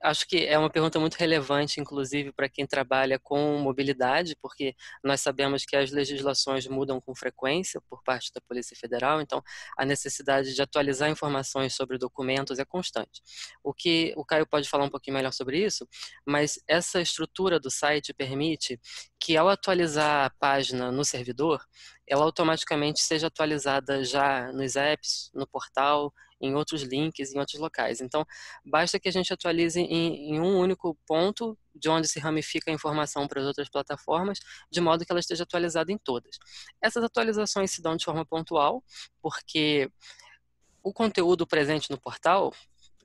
acho que é uma pergunta muito relevante, inclusive, para quem trabalha com mobilidade, porque nós sabemos que as legislações mudam com frequência por parte da Polícia Federal, então a necessidade de atualizar informações sobre documentos é constante. O que o Caio pode falar um pouquinho melhor sobre isso, mas essa estrutura do site permite que, ao atualizar a página no servidor, ela automaticamente seja atualizada já nos apps, no portal, em outros links, em outros locais. Então, basta que a gente atualize em um único ponto, de onde se ramifica a informação para as outras plataformas, de modo que ela esteja atualizada em todas. Essas atualizações se dão de forma pontual, porque o conteúdo presente no portal,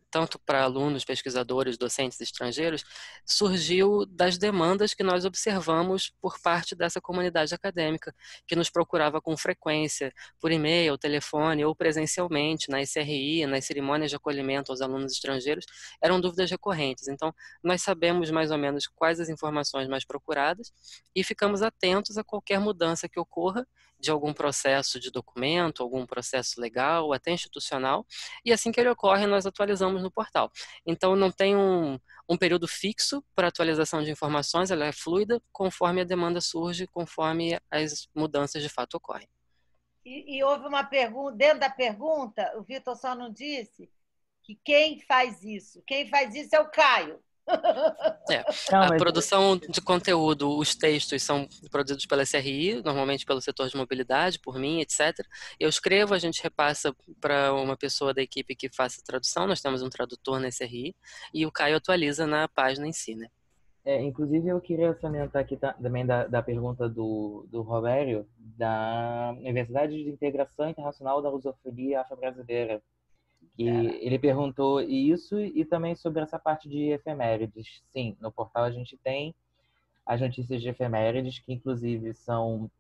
tanto para alunos, pesquisadores, docentes estrangeiros, surgiu das demandas que nós observamos por parte dessa comunidade acadêmica, que nos procurava com frequência, por e-mail, telefone ou presencialmente, na SRI, nas cerimônias de acolhimento aos alunos estrangeiros, eram dúvidas recorrentes. Então, nós sabemos mais ou menos quais as informações mais procuradas e ficamos atentos a qualquer mudança que ocorra de algum processo de documento, algum processo legal, até institucional, e assim que ele ocorre, nós atualizamos no portal. Então, não tem um período fixo para atualização de informações, ela é fluida conforme a demanda surge, conforme as mudanças de fato ocorrem. E houve uma pergunta, dentro da pergunta, o Vitor só não disse que quem faz isso é o Caio. A produção de conteúdo, os textos são produzidos pela SRI, normalmente pelo setor de mobilidade, por mim, etc. Eu escrevo, a gente repassa para uma pessoa da equipe que faça a tradução, nós temos um tradutor na SRI, e o Caio atualiza na página em si, né? Inclusive, eu queria salientar aqui também da pergunta do Robério, da Universidade de Integração Internacional da Lusofonia Afro-Brasileira, que ele perguntou isso e também sobre essa parte de efemérides. Sim, no portal a gente tem as notícias de efemérides, que inclusive são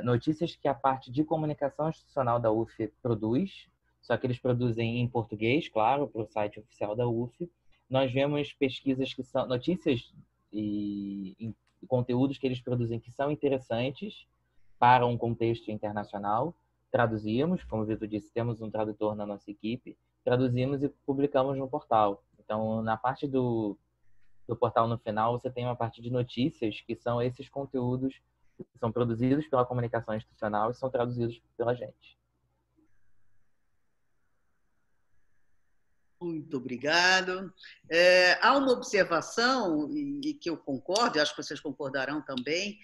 notícias que a parte de comunicação institucional da UF produz, só que eles produzem em português, claro, para o site oficial da UF. Nós vemos pesquisas que são notícias e conteúdos que eles produzem que são interessantes para um contexto internacional. Traduzimos, como o Vitor disse, temos um tradutor na nossa equipe, traduzimos e publicamos no portal. Então, na parte do portal no final, você tem uma parte de notícias, que são esses conteúdos que são produzidos pela comunicação institucional e são traduzidos pela gente. Muito obrigado. Há uma observação, e que eu concordo, e acho que vocês concordarão também,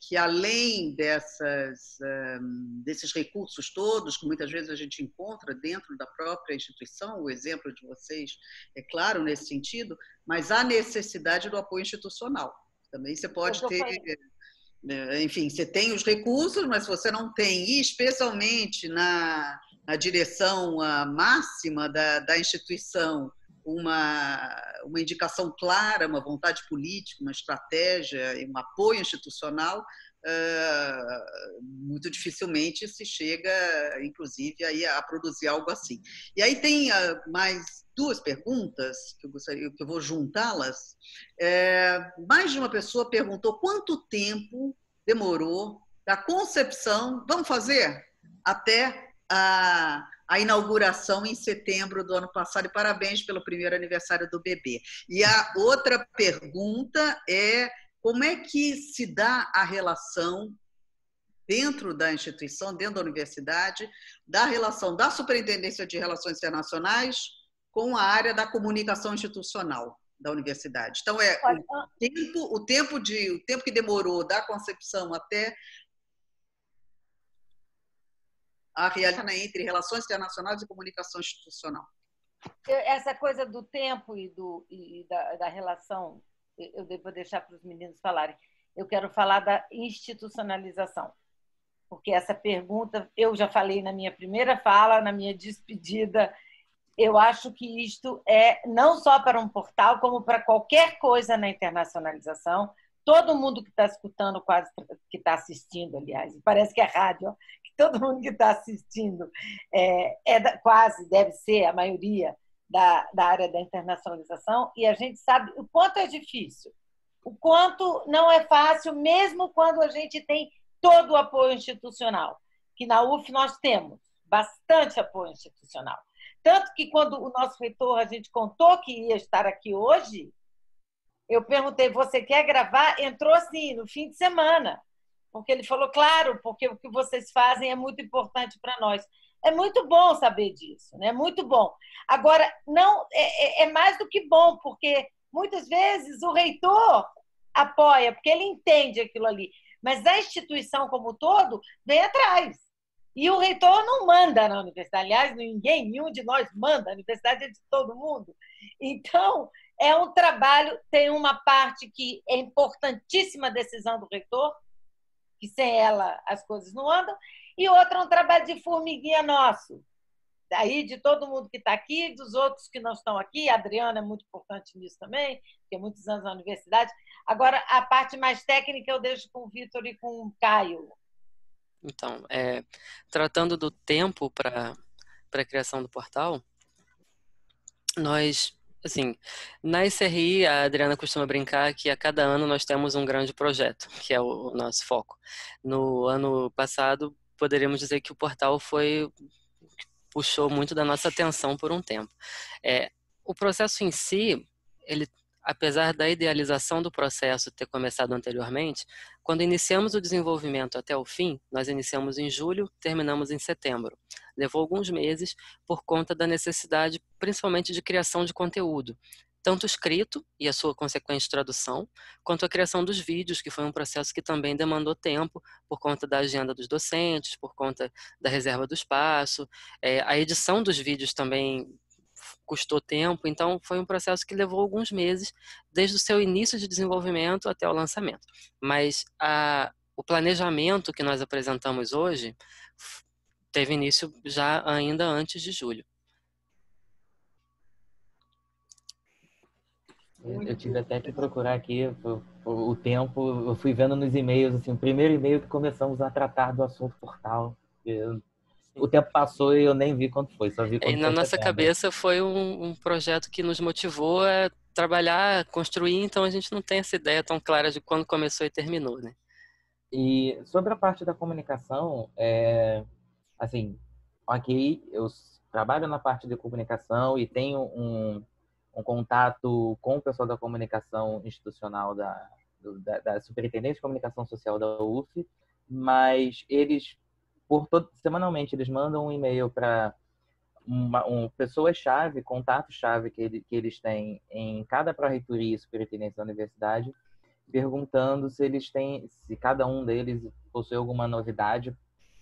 que além desses recursos todos, que muitas vezes a gente encontra dentro da própria instituição, o exemplo de vocês é claro nesse sentido, mas há necessidade do apoio institucional. Também você pode ter... Enfim, você tem os recursos, mas se você não tem, e especialmente na direção máxima da instituição, uma indicação clara, uma vontade política, uma estratégia e um apoio institucional, muito dificilmente se chega, inclusive, aí a produzir algo assim. E aí tem mais duas perguntas que eu vou juntá-las. Mais de uma pessoa perguntou quanto tempo demorou da concepção, vamos fazer, até a inauguração em setembro do ano passado, e parabéns pelo primeiro aniversário do bebê. E a outra pergunta é como é que se dá a relação dentro da instituição, dentro da universidade, da relação da Superintendência de Relações Internacionais com a área da comunicação institucional da universidade. Então, o tempo que demorou da concepção até a realização entre relações internacionais e comunicação institucional. Essa coisa do tempo e da relação, eu devo deixar para os meninos falarem. Eu quero falar da institucionalização, porque essa pergunta eu já falei na minha primeira fala, na minha despedida. Eu acho que isto é não só para um portal, como para qualquer coisa na internacionalização. Todo mundo que está escutando, quase que está assistindo, aliás, parece que é rádio, ó, que todo mundo que está assistindo quase deve ser a maioria da área da internacionalização, e a gente sabe o quanto é difícil, o quanto não é fácil, mesmo quando a gente tem todo o apoio institucional, que na UF nós temos bastante apoio institucional. Tanto que quando o nosso reitor, a gente contou que ia estar aqui hoje, eu perguntei, você quer gravar? Entrou assim, no fim de semana. Porque ele falou, claro, porque o que vocês fazem é muito importante para nós. É muito bom saber disso, né? Muito bom. Agora, não é mais do que bom, porque muitas vezes o reitor apoia, porque ele entende aquilo ali. Mas a instituição como um todo vem atrás. E o reitor não manda na universidade. Aliás, nenhum de nós manda. A universidade é de todo mundo. Então, é um trabalho, tem uma parte que é importantíssima a decisão do reitor, que sem ela as coisas não andam, e outra é um trabalho de formiguinha nosso. Daí, de todo mundo que está aqui, dos outros que não estão aqui, a Adriana é muito importante nisso também, porque muitos anos na universidade. Agora, a parte mais técnica eu deixo com o Vitor e com o Caio. Então, tratando do tempo para a criação do portal, nós, assim, na SRI, a Adriana costuma brincar que a cada ano nós temos um grande projeto, que é o nosso foco. No ano passado, poderíamos dizer que o portal puxou muito da nossa atenção por um tempo. O processo em si, ele, apesar da idealização do processo ter começado anteriormente, quando iniciamos o desenvolvimento até o fim, nós iniciamos em julho, terminamos em setembro. Levou alguns meses por conta da necessidade, principalmente de criação de conteúdo, tanto escrito e a sua consequente tradução, quanto a criação dos vídeos, que foi um processo que também demandou tempo por conta da agenda dos docentes, por conta da reserva do espaço. A edição dos vídeos também custou tempo, então foi um processo que levou alguns meses, desde o seu início de desenvolvimento até o lançamento. Mas o planejamento que nós apresentamos hoje teve início já ainda antes de julho. Eu tive até que procurar aqui o tempo, eu fui vendo nos e-mails, assim, o primeiro e-mail que começamos a tratar do assunto portal. O tempo passou e eu nem vi quanto foi, só vi quando foi. E na nossa cabeça foi um projeto que nos motivou a trabalhar, construir, então a gente não tem essa ideia tão clara de quando começou e terminou, né? E sobre a parte da comunicação, assim, ok, eu trabalho na parte de comunicação e tenho contato com o pessoal da comunicação institucional da Superintendência de Comunicação Social da UF, mas eles, semanalmente, eles mandam um e-mail para pessoa-chave, contato-chave que eles têm em cada pró-reitoria e superintendência da universidade, perguntando se cada um deles possui alguma novidade,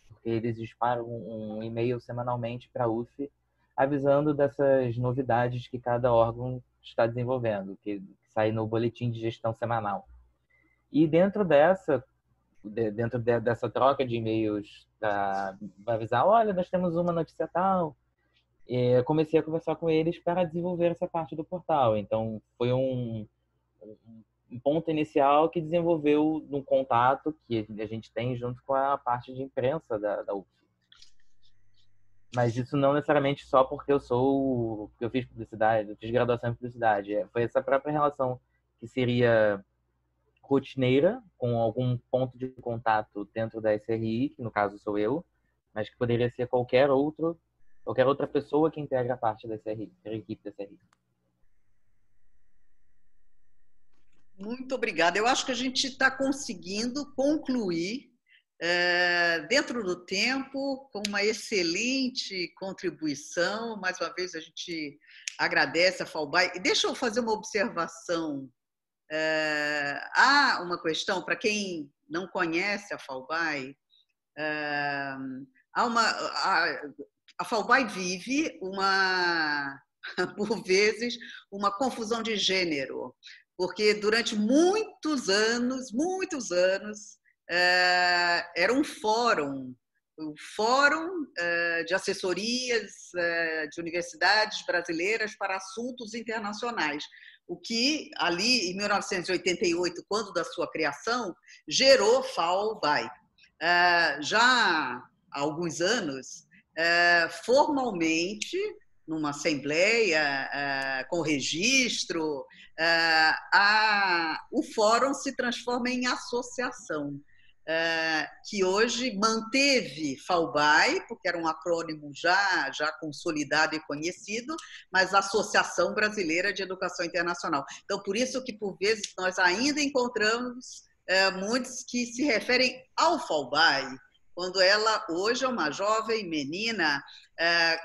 porque eles disparam um e-mail semanalmente para a UF, avisando dessas novidades que cada órgão está desenvolvendo, que sai no boletim de gestão semanal. E dentro dessa troca de e-mails para avisar, olha, nós temos uma notícia tal, eu comecei a conversar com eles para desenvolver essa parte do portal. Então, foi um ponto inicial que desenvolveu um contato que a gente tem junto com a parte de imprensa da UF. Mas isso não necessariamente só porque eu fiz publicidade, eu fiz graduação em publicidade. Foi essa própria relação que seria rotineira, com algum ponto de contato dentro da SRI, que no caso sou eu, mas que poderia ser qualquer outra pessoa que integra a parte da SRI, a equipe da SRI. Muito obrigada. Eu acho que a gente está conseguindo concluir dentro do tempo, com uma excelente contribuição. Mais uma vez, a gente agradece a FAUBAI. E deixa eu fazer uma observação. Há uma questão, para quem não conhece a FAUBAI, a FAUBAI vive, por vezes, uma confusão de gênero, porque durante muitos anos, era um fórum de assessorias de universidades brasileiras para assuntos internacionais, o que ali, em 1988, quando da sua criação, gerou FAUBAI. Já há alguns anos, formalmente, numa assembleia, com registro, o fórum se transforma em associação, que hoje manteve FAUBAI, porque era um acrônimo já consolidado e conhecido, mas Associação Brasileira de Educação Internacional. Então, por isso que, por vezes, nós ainda encontramos muitos que se referem ao FAUBAI, quando ela hoje é uma jovem menina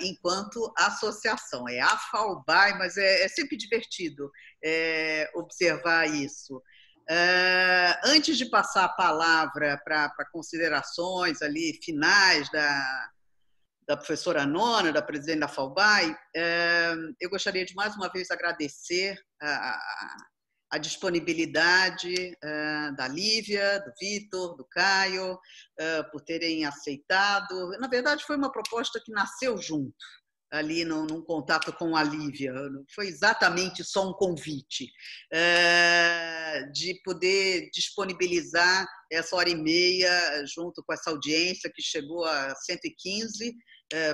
enquanto associação. É a FAUBAI, mas é sempre divertido observar isso. Antes de passar a palavra para considerações ali finais da professora Nona, da presidente da FAUBAI, eu gostaria de mais uma vez agradecer a disponibilidade da Lívia, do Vitor, do Caio, por terem aceitado. Na verdade, foi uma proposta que nasceu junto, ali num contato com a Lívia. Foi exatamente só um convite de poder disponibilizar essa hora e meia junto com essa audiência que chegou a 115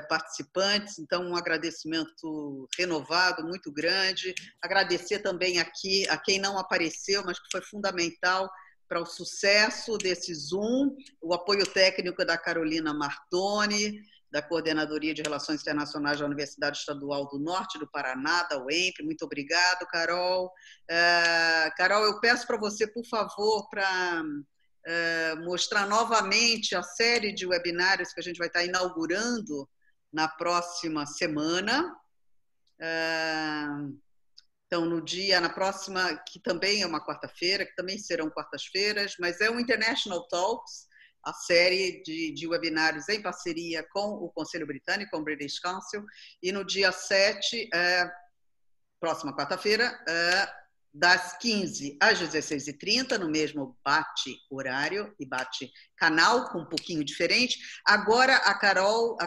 participantes. Então, um agradecimento renovado, muito grande. Agradecer também aqui a quem não apareceu, mas que foi fundamental para o sucesso desse Zoom, o apoio técnico da Carolina Martoni, da Coordenadoria de Relações Internacionais da Universidade Estadual do Norte do Paraná, da UEMP. Muito obrigado, Carol. Carol, eu peço para você, por favor, para mostrar novamente a série de webinários que a gente vai estar inaugurando na próxima semana. Então, na próxima, que também é uma quarta-feira, que também serão quartas-feiras, mas é o International Talks, a série de webinários em parceria com o Conselho Britânico, com o British Council, e no dia 7, próxima quarta-feira, das 15 às 16h30, no mesmo bate-horário e bate-canal, com um pouquinho diferente. Agora, a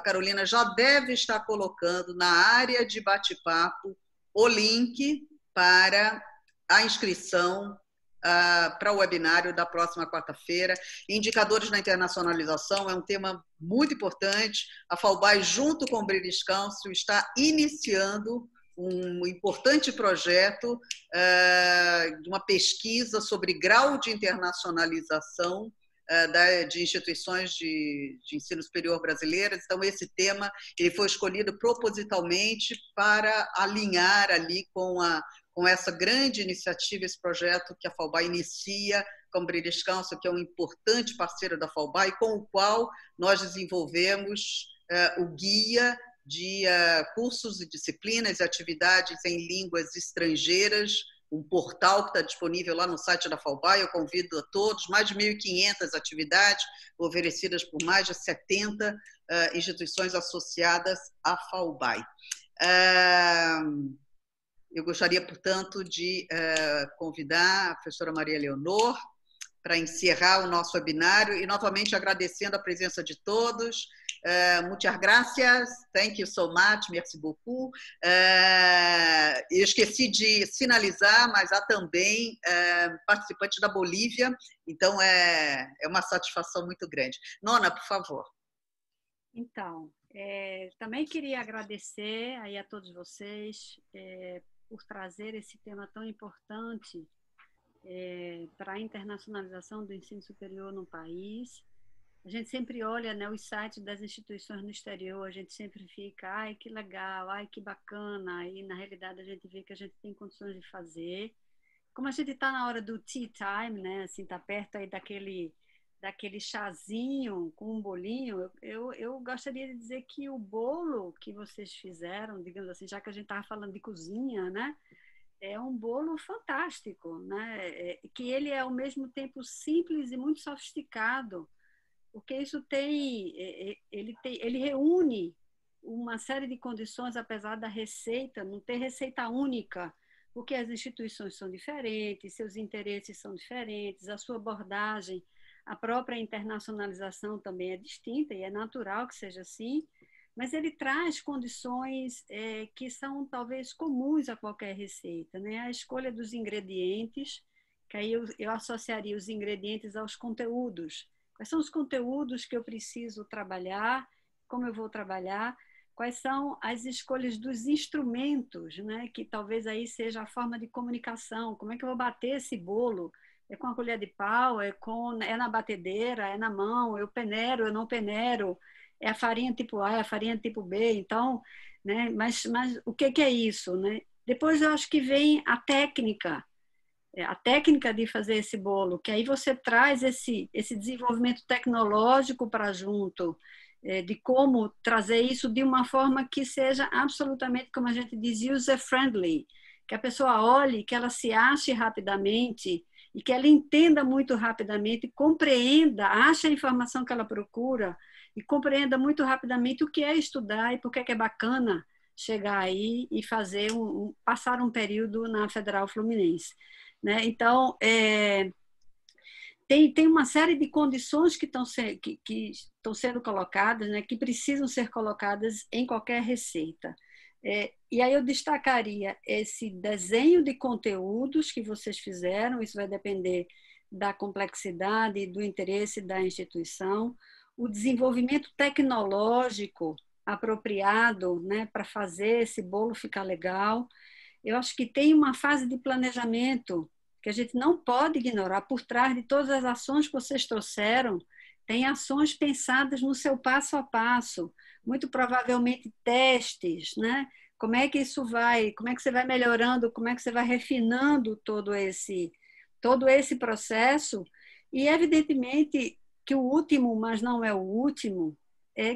Carolina já deve estar colocando na área de bate-papo o link para a inscrição para o webinário da próxima quarta-feira. Indicadores na internacionalização é um tema muito importante. A FAUBAI, junto com o British Council, está iniciando um importante projeto de uma pesquisa sobre grau de internacionalização de instituições de ensino superior brasileiras. Então, esse tema ele foi escolhido propositalmente para alinhar ali com essa grande iniciativa, esse projeto que a FAUBAI inicia com o British Council, que é um importante parceiro da FAUBAI, com o qual nós desenvolvemos o guia de cursos e disciplinas e atividades em línguas estrangeiras, um portal que está disponível lá no site da FAUBAI. Eu convido a todos, mais de 1.500 atividades oferecidas por mais de 70 instituições associadas à FAUBAI. Eu gostaria, portanto, de convidar a professora Maria Leonor para encerrar o nosso webinário e, novamente, agradecendo a presença de todos. Muchas gracias, thank you so much, merci beaucoup. Eu esqueci de sinalizar, mas há também participantes da Bolívia, então é uma satisfação muito grande. Nona, por favor. Então, também queria agradecer aí a todos vocês por trazer esse tema tão importante para a internacionalização do ensino superior no país. A gente sempre olha, né, os sites das instituições no exterior, a gente sempre fica, ai, que legal, ai, que bacana, e na realidade a gente vê que a gente tem condições de fazer. Como a gente está na hora do tea time, né, assim, está perto aí daquele chazinho com um bolinho, eu gostaria de dizer que o bolo que vocês fizeram, digamos assim, já que a gente estava falando de cozinha, né, é um bolo fantástico, né, que ele é ao mesmo tempo simples e muito sofisticado, porque isso ele reúne uma série de condições, apesar da receita, não ter receita única, porque as instituições são diferentes, seus interesses são diferentes, a sua abordagem, a própria internacionalização também é distinta, e é natural que seja assim, mas ele traz condições que são talvez comuns a qualquer receita, né? A escolha dos ingredientes, que aí eu associaria os ingredientes aos conteúdos. Quais são os conteúdos que eu preciso trabalhar, como eu vou trabalhar, quais são as escolhas dos instrumentos, né? Que talvez aí seja a forma de comunicação, como é que eu vou bater esse bolo? É com a colher de pau, é na batedeira, é na mão, eu peneiro, eu não peneiro, é a farinha tipo A, é a farinha tipo B, então, né? Mas o que é isso, né? Depois eu acho que vem a técnica de fazer esse bolo, que aí você traz esse desenvolvimento tecnológico para junto, de como trazer isso de uma forma que seja absolutamente, como a gente diz, user-friendly, que a pessoa olhe, que ela se ache rapidamente e que ela entenda muito rapidamente, compreenda, ache a informação que ela procura e compreenda muito rapidamente o que é estudar e por que é bacana chegar aí e fazer passar um período na Federal Fluminense. Né? Então, tem uma série de condições que estão sendo colocadas, né, que precisam ser colocadas em qualquer receita. E aí eu destacaria esse desenho de conteúdos que vocês fizeram, isso vai depender da complexidade e do interesse da instituição, o desenvolvimento tecnológico apropriado, né, para fazer esse bolo ficar legal. Eu acho que tem uma fase de planejamento que a gente não pode ignorar. Por trás de todas as ações que vocês trouxeram, tem ações pensadas no seu passo a passo, muito provavelmente testes, né? Como é que isso vai, como é que você vai melhorando, como é que você vai refinando todo esse processo. E, evidentemente, que o último, mas não é o último,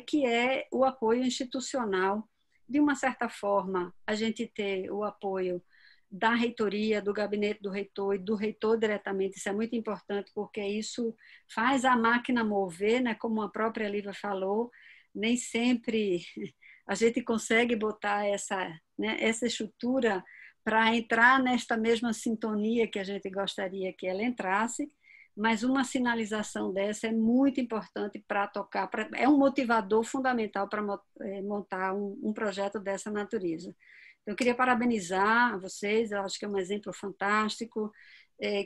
que é o apoio institucional. De uma certa forma, a gente ter o apoio da reitoria, do gabinete do reitor e do reitor diretamente, isso é muito importante, porque isso faz a máquina mover, né? Como a própria Lívia falou, nem sempre a gente consegue botar essa estrutura para entrar nesta mesma sintonia que a gente gostaria que ela entrasse, mas uma sinalização dessa é muito importante para tocar, é um motivador fundamental para montar um projeto dessa natureza. Eu queria parabenizar vocês, eu acho que é um exemplo fantástico.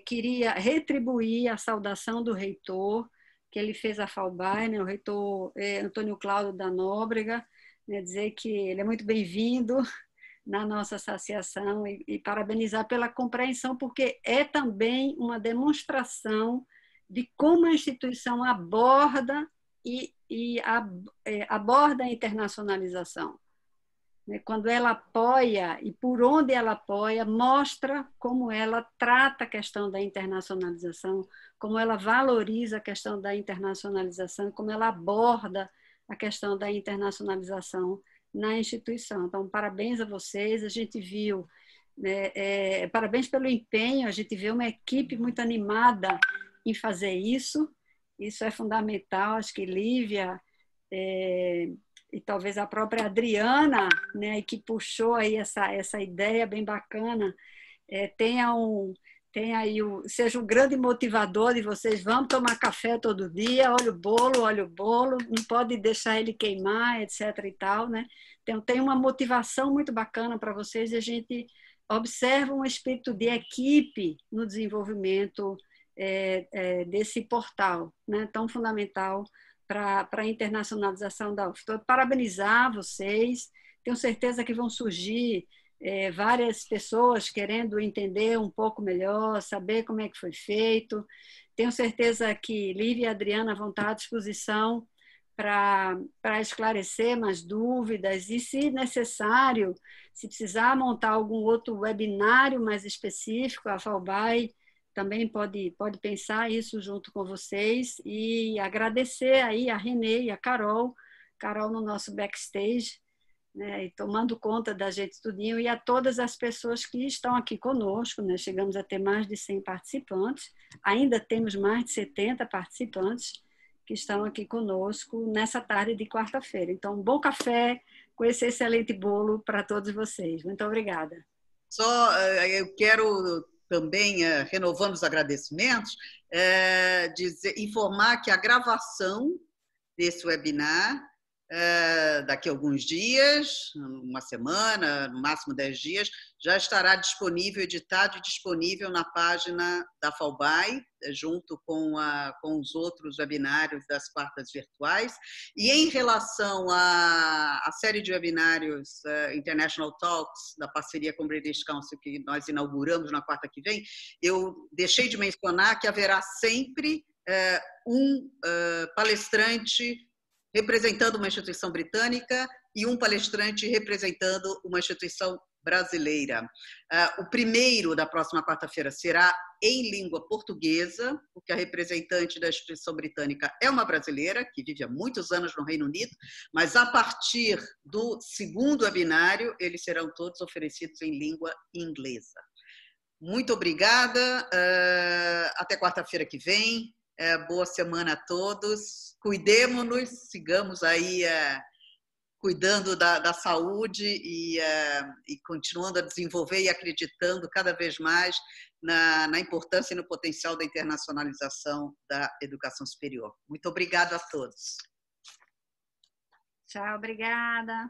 Queria retribuir a saudação do reitor, que ele fez a FAUBAI, né, o reitor Antônio Cláudio da Nóbrega, né, dizer que ele é muito bem-vindo na nossa associação e parabenizar pela compreensão, porque é também uma demonstração de como a instituição aborda aborda a internacionalização. Quando ela apoia e por onde ela apoia, mostra como ela trata a questão da internacionalização, como ela valoriza a questão da internacionalização, como ela aborda a questão da internacionalização na instituição. Então, parabéns a vocês, a gente viu, parabéns pelo empenho, a gente vê uma equipe muito animada em fazer isso é fundamental, acho que Lívia e talvez a própria Adriana, né, que puxou aí essa ideia bem bacana, seja um grande motivador de vocês. Vamos tomar café todo dia, olha o bolo, não pode deixar ele queimar, etc. e tal, né? Então, tem uma motivação muito bacana para vocês e a gente observa um espírito de equipe no desenvolvimento desse portal, né, tão fundamental para a internacionalização da UF. Então, parabenizar vocês, tenho certeza que vão surgir várias pessoas querendo entender um pouco melhor, saber como é que foi feito. Tenho certeza que Lívia e Adriana vão estar à disposição para esclarecer mais dúvidas e, se necessário, se precisar montar algum outro webinário mais específico, a FAUBAI também pode pensar isso junto com vocês, e agradecer aí a Renê e a Carol no nosso backstage, né, e tomando conta da gente tudinho, e a todas as pessoas que estão aqui conosco, né, chegamos a ter mais de 100 participantes, ainda temos mais de 70 participantes que estão aqui conosco nessa tarde de quarta-feira. Então, um bom café com esse excelente bolo para todos vocês. Muito obrigada. Eu quero também, renovando os agradecimentos, informar que a gravação desse webinar, daqui a alguns dias, uma semana, no máximo 10 dias, já estará disponível, editado e disponível na página da FAUBAI, junto com os outros webinários das quartas virtuais. E em relação à série de webinários International Talks, da parceria com o British Council, que nós inauguramos na quarta que vem, eu deixei de mencionar que haverá sempre um palestrante representando uma instituição britânica e um palestrante representando uma instituição brasileira. O primeiro da próxima quarta-feira será em língua portuguesa, porque a representante da instituição britânica é uma brasileira, que vive há muitos anos no Reino Unido, mas a partir do segundo webinário, eles serão todos oferecidos em língua inglesa. Muito obrigada, até quarta-feira que vem. Boa semana a todos. Cuidemos-nos, sigamos aí cuidando da saúde e continuando a desenvolver e acreditando cada vez mais na importância e no potencial da internacionalização da educação superior. Muito obrigada a todos. Tchau, obrigada.